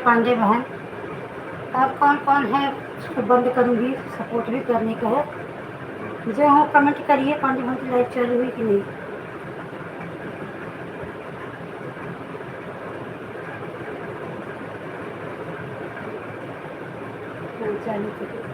A: पांडे बहन, और कौन कौन है उसको बंद करूँगी, सपोर्ट भी करने का है। जो हो कमेंट करिए, पांडे बहन की लाइफ चल रही कि नहीं। चालू करिए।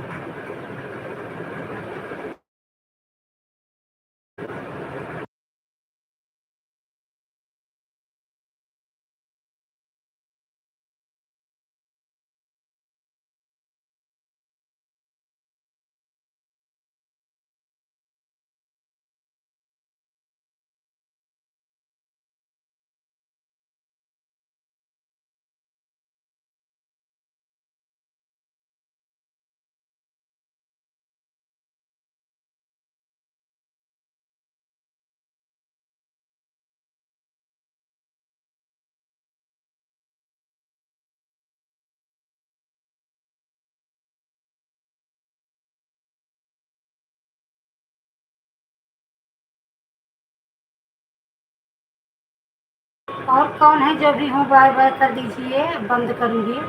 A: और कौन है जो भी हूँ, बाय बाय कर दीजिए, बंद करूँगी।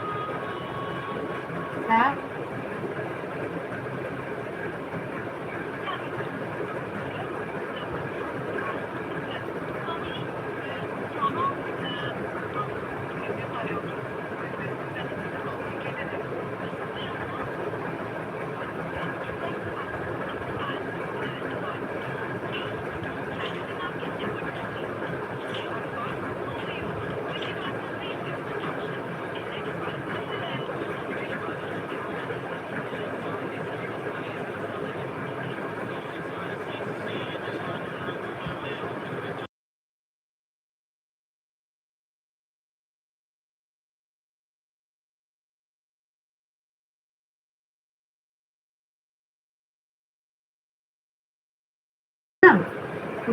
A: हाँ,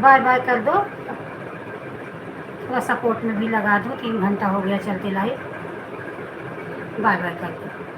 A: बाय बाय कर दो, थोड़ा सपोर्ट में भी लगा दो। 3 घंटा हो गया चलते लाइव। बाय बाय कर दो।